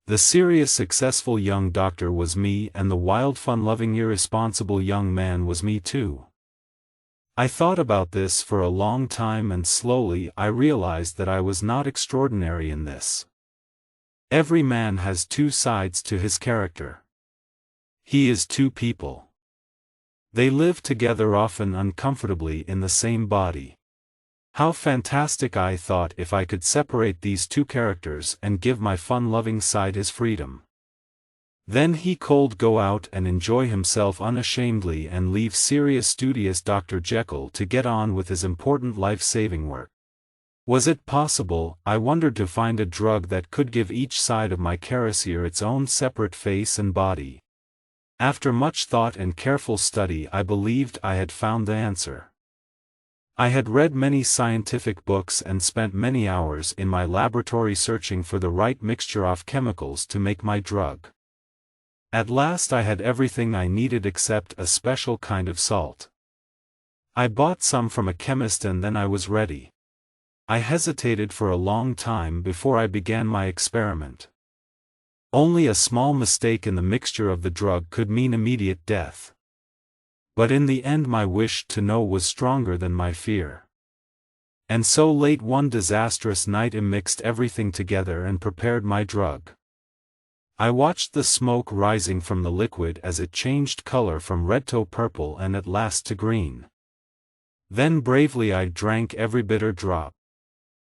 The serious, successful young doctor was me, and the wild, fun-loving, irresponsible young man was me too. I thought about this for a long time and slowly I realized that I was not extraordinary in this. Every man has two sides to his character. He is two people. They live together, often uncomfortably, in the same body. How fantastic, I thought, if I could separate these two characters and give my fun-loving side his freedom. Then he could go out and enjoy himself unashamedly and leave serious, studious Dr. Jekyll to get on with his important life-saving work. Was it possible, I wondered, to find a drug that could give each side of my character its own separate face and body? After much thought and careful study, I believed I had found the answer. I had read many scientific books and spent many hours in my laboratory searching for the right mixture of chemicals to make my drug. At last I had everything I needed except a special kind of salt. I bought some from a chemist and then I was ready. I hesitated for a long time before I began my experiment. Only a small mistake in the mixture of the drug could mean immediate death. But in the end my wish to know was stronger than my fear. And so late one disastrous night I mixed everything together and prepared my drug. I watched the smoke rising from the liquid as it changed color from red to purple and at last to green. Then bravely I drank every bitter drop.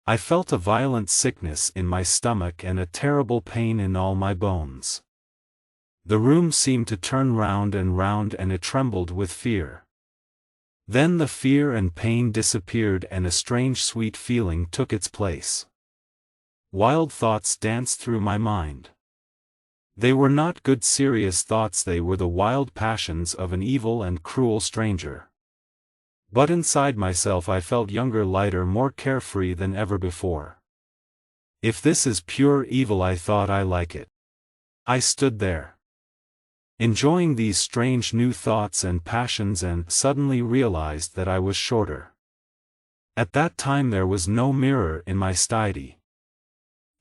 I felt a violent sickness in my stomach and a terrible pain in all my bones. The room seemed to turn round and it trembled with fear. Then the fear and pain disappeared and a strange sweet feeling took its place. Wild thoughts danced through my mind. They were not good serious thoughts, they were the wild passions of an evil and cruel stranger. But inside myself I felt younger, lighter, more carefree than ever before. If this is pure evil, I thought, I like it. I stood there, enjoying these strange new thoughts and passions, and suddenly realized that I was shorter. At that time there was no mirror in my study.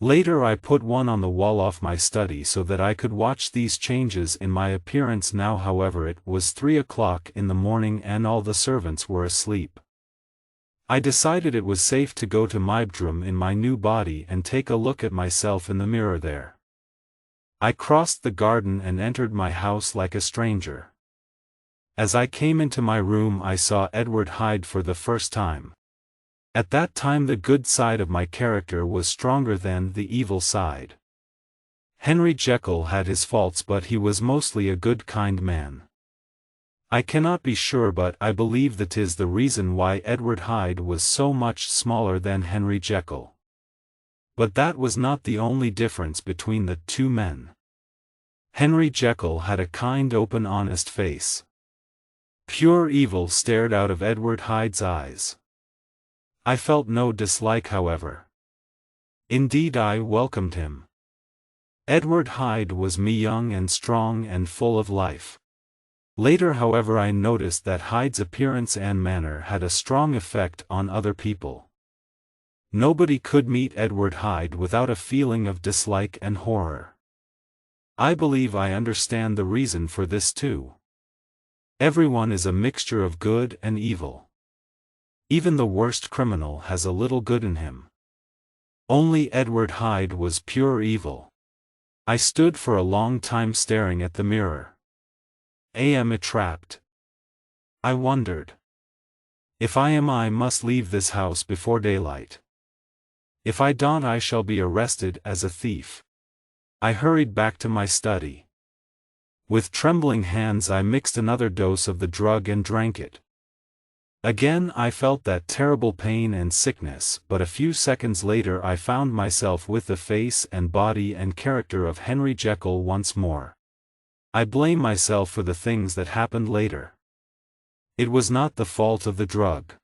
Later I put one on the wall off my study so that I could watch these changes in my appearance. Now, however, it was 3 o'clock in the morning and all the servants were asleep. I decided it was safe to go to my bedroom in my new body and take a look at myself in the mirror there. I crossed the garden and entered my house like a stranger. As I came into my room I saw Edward Hyde for the first time. At that time the good side of my character was stronger than the evil side. Henry Jekyll had his faults, but he was mostly a good, kind man. I cannot be sure, but I believe that is the reason why Edward Hyde was so much smaller than Henry Jekyll. But that was not the only difference between the two men. Henry Jekyll had a kind, open, honest face. Pure evil stared out of Edward Hyde's eyes. I felt no dislike, however. Indeed, I welcomed him. Edward Hyde was young and strong and full of life. Later, however, I noticed that Hyde's appearance and manner had a strong effect on other people. Nobody could meet Edward Hyde without a feeling of dislike and horror. I believe I understand the reason for this too. Everyone is a mixture of good and evil. Even the worst criminal has a little good in him. Only Edward Hyde was pure evil. I stood for a long time staring at the mirror. Am I trapped? I wondered. If I am, I must leave this house before daylight. If I don't, I shall be arrested as a thief. I hurried back to my study. With trembling hands I mixed another dose of the drug and drank it. Again I felt that terrible pain and sickness, but a few seconds later I found myself with the face and body and character of Henry Jekyll once more. I blame myself for the things that happened later. It was not the fault of the drug.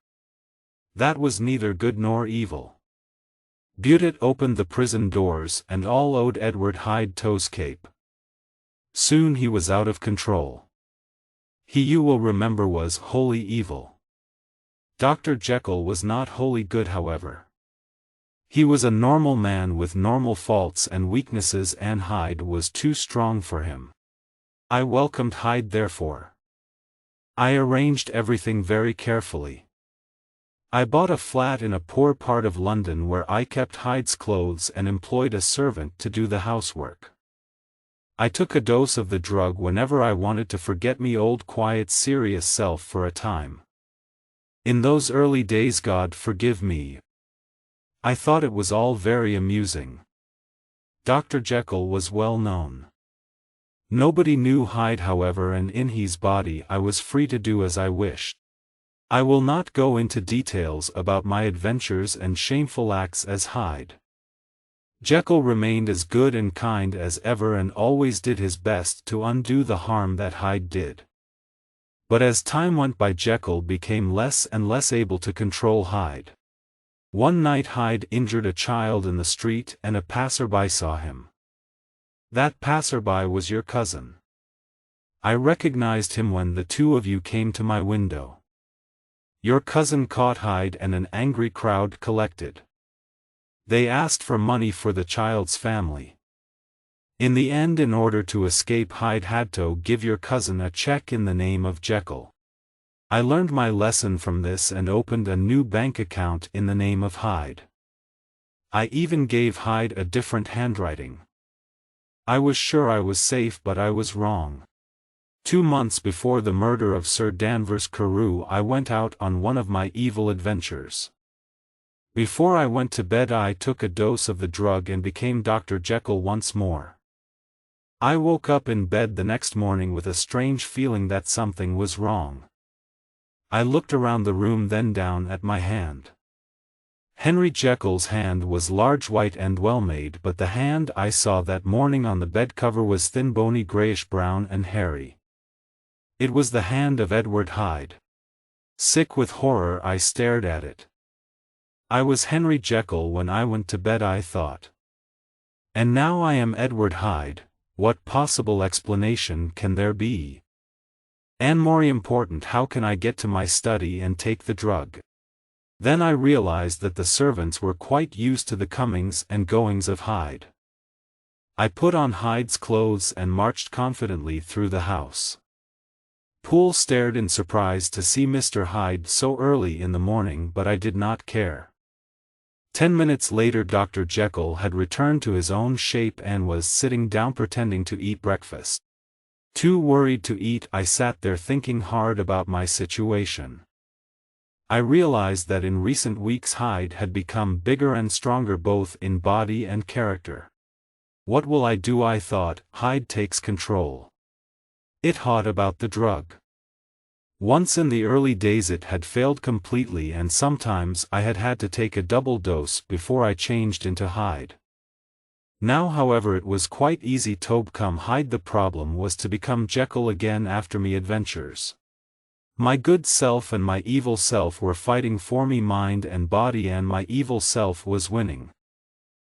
That was neither good nor evil. But opened the prison doors and all owed Edward Hyde toe's cape. Soon he was out of control. He, you will remember, was wholly evil. Dr. Jekyll was not wholly good, however. He was a normal man with normal faults and weaknesses, and Hyde was too strong for him. I welcomed Hyde therefore. I arranged everything very carefully. I bought a flat in a poor part of London where I kept Hyde's clothes and employed a servant to do the housework. I took a dose of the drug whenever I wanted to forget me old quiet serious self for a time. In those early days, God forgive me, I thought it was all very amusing. Dr. Jekyll was well known. Nobody knew Hyde, however, and in his body I was free to do as I wished. I will not go into details about my adventures and shameful acts as Hyde. Jekyll remained as good and kind as ever and always did his best to undo the harm that Hyde did. But as time went by, Jekyll became less and less able to control Hyde. One night Hyde injured a child in the street and a passerby saw him. That passerby was your cousin. I recognized him when the two of you came to my window. Your cousin caught Hyde and an angry crowd collected. They asked for money for the child's family. In the end, in order to escape, Hyde had to give your cousin a check in the name of Jekyll. I learned my lesson from this and opened a new bank account in the name of Hyde. I even gave Hyde a different handwriting. I was sure I was safe, but I was wrong. 2 months before the murder of Sir Danvers Carew, I went out on one of my evil adventures. Before I went to bed, I took a dose of the drug and became Dr. Jekyll once more. I woke up in bed the next morning with a strange feeling that something was wrong. I looked around the room, then down at my hand. Henry Jekyll's hand was large, white and well-made, but the hand I saw that morning on the bed cover was thin, bony, grayish-brown and hairy. It was the hand of Edward Hyde. Sick with horror, I stared at it. I was Henry Jekyll when I went to bed, I thought. And now I am Edward Hyde. What possible explanation can there be? And more important, how can I get to my study and take the drug? Then I realized that the servants were quite used to the comings and goings of Hyde. I put on Hyde's clothes and marched confidently through the house. Poole stared in surprise to see Mr. Hyde so early in the morning, but I did not care. 10 minutes later Dr. Jekyll had returned to his own shape and was sitting down pretending to eat breakfast. Too worried to eat, I sat there thinking hard about my situation. I realized that in recent weeks Hyde had become bigger and stronger both in body and character. What will I do, I thought. Hyde takes control. It hot about the drug. Once in the early days it had failed completely, and sometimes I had had to take a double dose before I changed into Hyde. Now however it was quite easy to become Hyde. The problem was to become Jekyll again after me adventures. My good self and my evil self were fighting for me, mind and body, and my evil self was winning.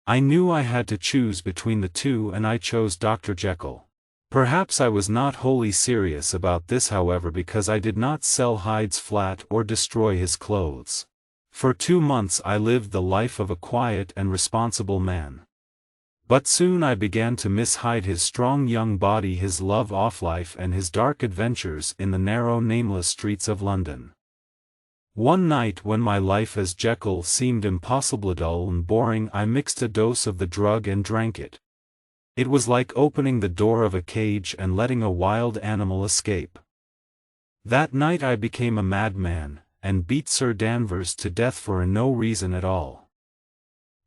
I knew I had to choose between the two, and I chose Dr. Jekyll. Perhaps I was not wholly serious about this, however, because I did not sell Hyde's flat or destroy his clothes. For 2 months I lived the life of a quiet and responsible man. But soon I began to miss Hyde, his strong young body, his love-off life, and his dark adventures in the narrow, nameless streets of London. One night when my life as Jekyll seemed impossibly dull and boring, I mixed a dose of the drug and drank it. It was like opening the door of a cage and letting a wild animal escape. That night I became a madman, and beat Sir Danvers to death for no reason at all.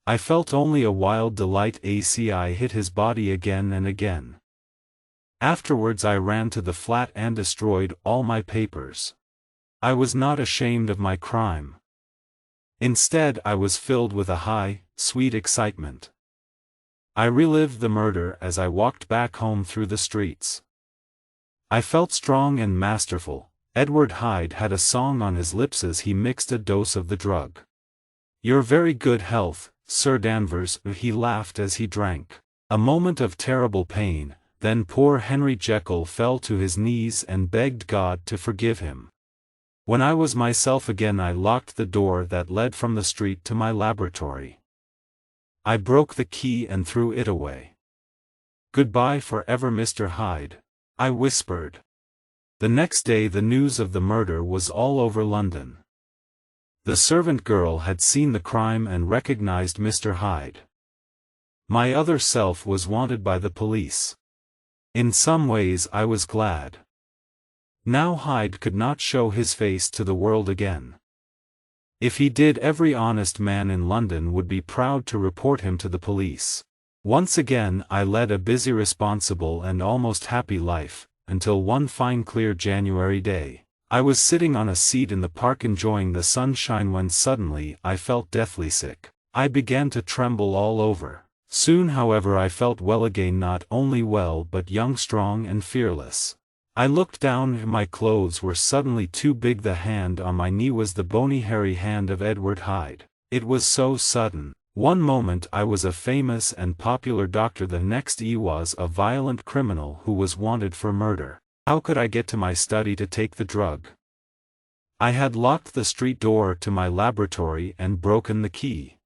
I felt only a wild delight as I hit his body again and again. Afterwards I ran to the flat and destroyed all my papers. I was not ashamed of my crime. Instead, I was filled with a high, sweet excitement. I relived the murder as I walked back home through the streets. I felt strong and masterful. Edward Hyde had a song on his lips as he mixed a dose of the drug. "Your very good health, Sir Danvers," he laughed as he drank. A moment of terrible pain, then poor Henry Jekyll fell to his knees and begged God to forgive him. When I was myself again I locked the door that led from the street to my laboratory. I broke the key and threw it away. "Goodbye forever, Mr. Hyde," I whispered. The next day the news of the murder was all over London. The servant girl had seen the crime and recognized Mr. Hyde. My other self was wanted by the police. In some ways I was glad. Now Hyde could not show his face to the world again. If he did, every honest man in London would be proud to report him to the police. Once again I led a busy, responsible and almost happy life, until one fine clear January day. I was sitting on a seat in the park enjoying the sunshine when suddenly I felt deathly sick. I began to tremble all over. Soon however I felt well again, not only well but young, strong and fearless. I looked down, and my clothes were suddenly too big. The hand on my knee was the bony, hairy hand of Edward Hyde. It was so sudden. One moment I was a famous and popular doctor, the next I was a violent criminal who was wanted for murder. How could I get to my study to take the drug? I had locked the street door to my laboratory and broken the key.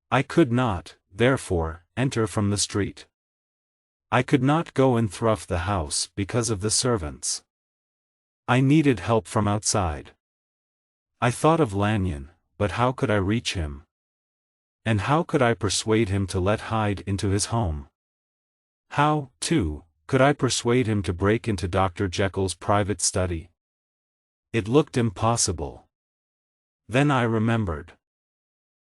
I could not, therefore, enter from the street. I could not go in through the house because of the servants. I needed help from outside. I thought of Lanyon, but how could I reach him? And how could I persuade him to let Hyde into his home? How, too, could I persuade him to break into Dr. Jekyll's private study? It looked impossible. Then I remembered.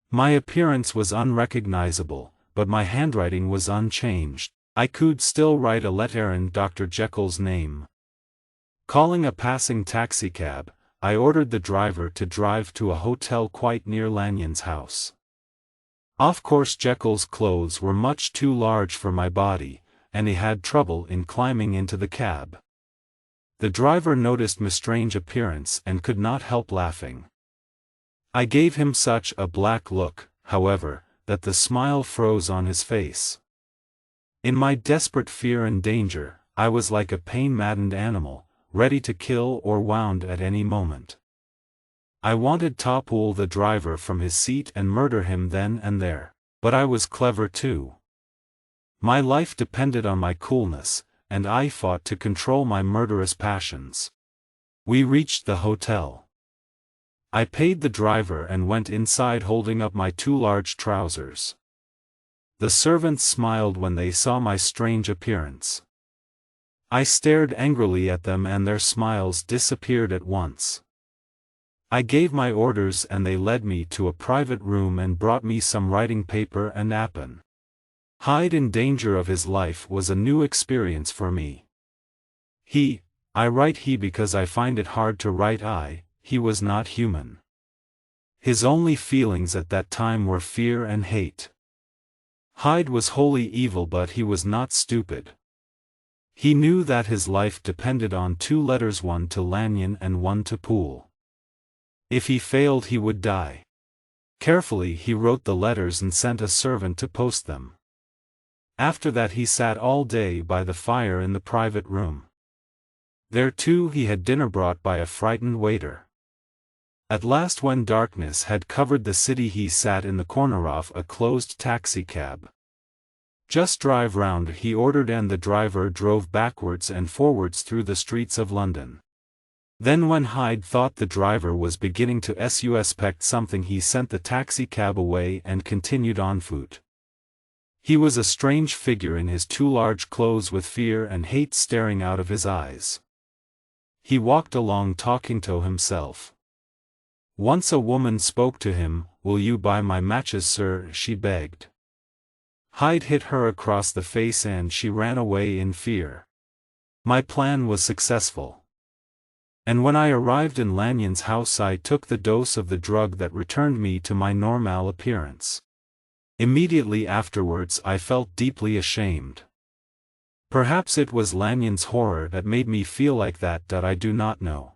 My appearance was unrecognizable, but my handwriting was unchanged. I could still write a letter in Dr. Jekyll's name. Calling a passing taxicab, I ordered the driver to drive to a hotel quite near Lanyon's house. Of course Jekyll's clothes were much too large for my body, and he had trouble in climbing into the cab. The driver noticed my strange appearance and could not help laughing. I gave him such a black look, however, that the smile froze on his face. In my desperate fear and danger, I was like a pain-maddened animal, ready to kill or wound at any moment. I wanted to topple the driver from his seat and murder him then and there, but I was clever too. My life depended on my coolness, and I fought to control my murderous passions. We reached the hotel. I paid the driver and went inside holding up my too large trousers. The servants smiled when they saw my strange appearance. I stared angrily at them and their smiles disappeared at once. I gave my orders and they led me to a private room and brought me some writing paper and napkin. Hyde in danger of his life was a new experience for me. I write he because I find it hard to write he was not human. His only feelings at that time were fear and hate. Hyde was wholly evil but he was not stupid. He knew that his life depended on 2 letters, one to Lanyon and one to Poole. If he failed he would die. Carefully he wrote the letters and sent a servant to post them. After that he sat all day by the fire in the private room. There too he had dinner brought by a frightened waiter. At last when darkness had covered the city he sat in the corner of a closed taxicab. Just drive round he ordered and the driver drove backwards and forwards through the streets of London. Then when Hyde thought the driver was beginning to suspect something he sent the taxicab away and continued on foot. He was a strange figure in his too large clothes with fear and hate staring out of his eyes. He walked along talking to himself. Once a woman spoke to him. "Will you buy my matches, sir?" she begged. Hyde hit her across the face and she ran away in fear. My plan was successful. And when I arrived in Lanyon's house I took the dose of the drug that returned me to my normal appearance. Immediately afterwards I felt deeply ashamed. Perhaps it was Lanyon's horror that made me feel like that I do not know.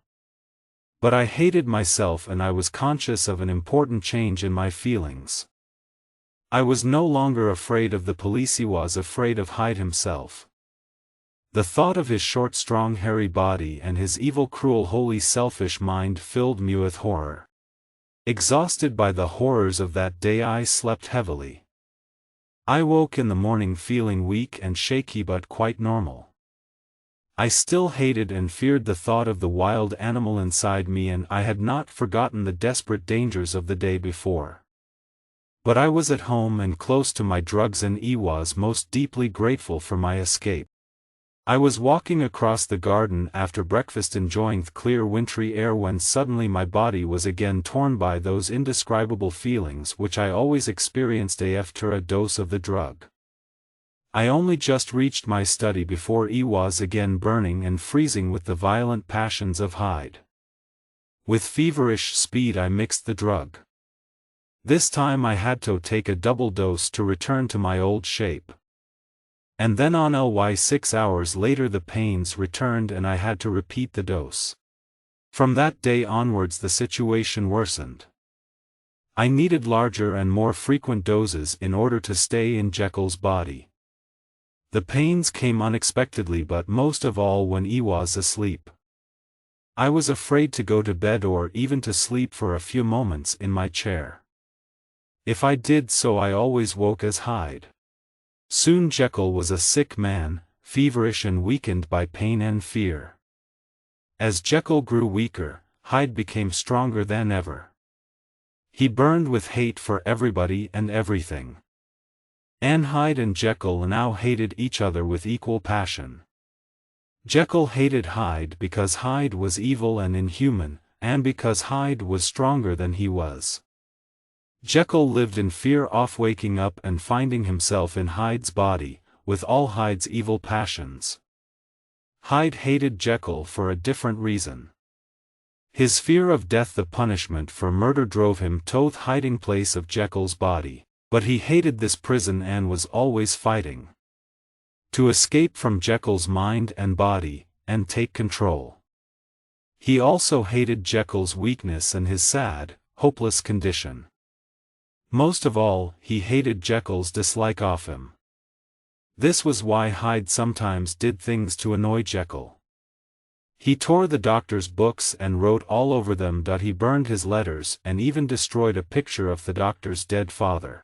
But I hated myself and I was conscious of an important change in my feelings. I was no longer afraid of the police, he was afraid of Hyde himself. The thought of his short, strong, hairy body and his evil, cruel, wholly selfish mind filled me with horror. Exhausted by the horrors of that day I slept heavily. I woke in the morning feeling weak and shaky but quite normal. I still hated and feared the thought of the wild animal inside me and I had not forgotten the desperate dangers of the day before. But I was at home and close to my drugs and was most deeply grateful for my escape. I was walking across the garden after breakfast enjoying the clear wintry air when suddenly my body was again torn by those indescribable feelings which I always experienced after a dose of the drug. I only just reached my study before I was again burning and freezing with the violent passions of Hyde. With feverish speed I mixed the drug. This time I had to take a double dose to return to my old shape. And then on 6 hours later the pains returned and I had to repeat the dose. From that day onwards the situation worsened. I needed larger and more frequent doses in order to stay in Jekyll's body. The pains came unexpectedly but most of all when I was asleep. I was afraid to go to bed or even to sleep for a few moments in my chair. If I did so I always woke as Hyde. Soon Jekyll was a sick man, feverish and weakened by pain and fear. As Jekyll grew weaker, Hyde became stronger than ever. He burned with hate for everybody and everything. And Hyde and Jekyll now hated each other with equal passion. Jekyll hated Hyde because Hyde was evil and inhuman, and because Hyde was stronger than he was. Jekyll lived in fear of waking up and finding himself in Hyde's body, with all Hyde's evil passions. Hyde hated Jekyll for a different reason. His fear of death, the punishment for murder, drove him to the hiding place of Jekyll's body, but he hated this prison and was always fighting to escape from Jekyll's mind and body, and take control. He also hated Jekyll's weakness and his sad, hopeless condition. Most of all, he hated Jekyll's dislike of him. This was why Hyde sometimes did things to annoy Jekyll. He tore the doctor's books and wrote all over them. He burned his letters and even destroyed a picture of the doctor's dead father.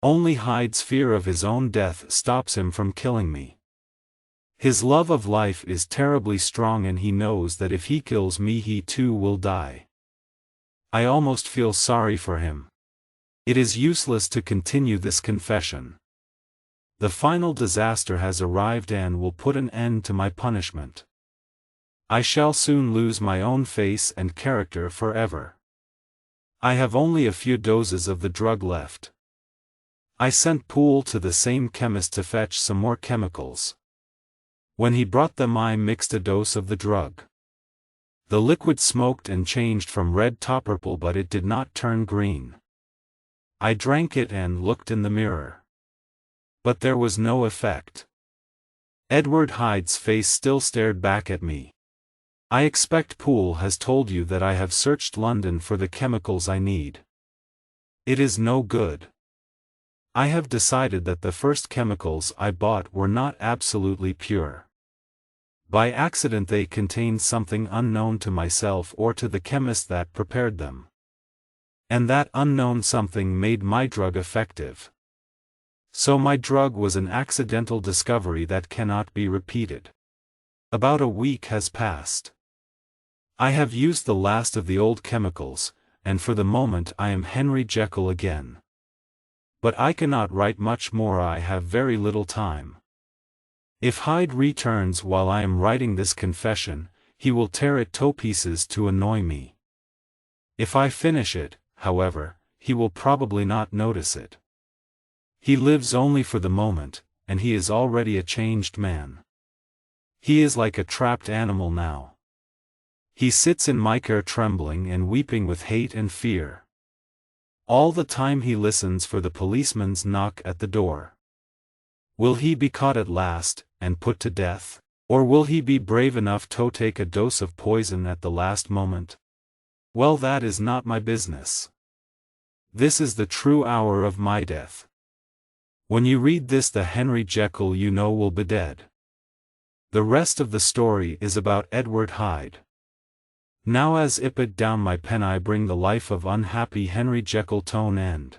Only Hyde's fear of his own death stops him from killing me. His love of life is terribly strong, and he knows that if he kills me, he too will die. I almost feel sorry for him. It is useless to continue this confession. The final disaster has arrived and will put an end to my punishment. I shall soon lose my own face and character forever. I have only a few doses of the drug left. I sent Poole to the same chemist to fetch some more chemicals. When he brought them, I mixed a dose of the drug. The liquid smoked and changed from red to purple, but it did not turn green. I drank it and looked in the mirror. But there was no effect. Edward Hyde's face still stared back at me. I expect Poole has told you that I have searched London for the chemicals I need. It is no good. I have decided that the first chemicals I bought were not absolutely pure. By accident they contained something unknown to myself or to the chemist that prepared them. And that unknown something made my drug effective. So my drug was an accidental discovery that cannot be repeated. About a week has passed. I have used the last of the old chemicals, and for the moment I am Henry Jekyll again. But I cannot write much more. I have very little time. If Hyde returns while I am writing this confession, he will tear it to pieces to annoy me. If I finish it, however, he will probably not notice it. He lives only for the moment, and he is already a changed man. He is like a trapped animal now. He sits in my care trembling and weeping with hate and fear. All the time he listens for the policeman's knock at the door. Will he be caught at last, and put to death? Or will he be brave enough to take a dose of poison at the last moment? Well, that is not my business. This is the true hour of my death. When you read this, the Henry Jekyll you know will be dead. The rest of the story is about Edward Hyde. Now as I put down my pen, I bring the life of unhappy Henry Jekyll to an end.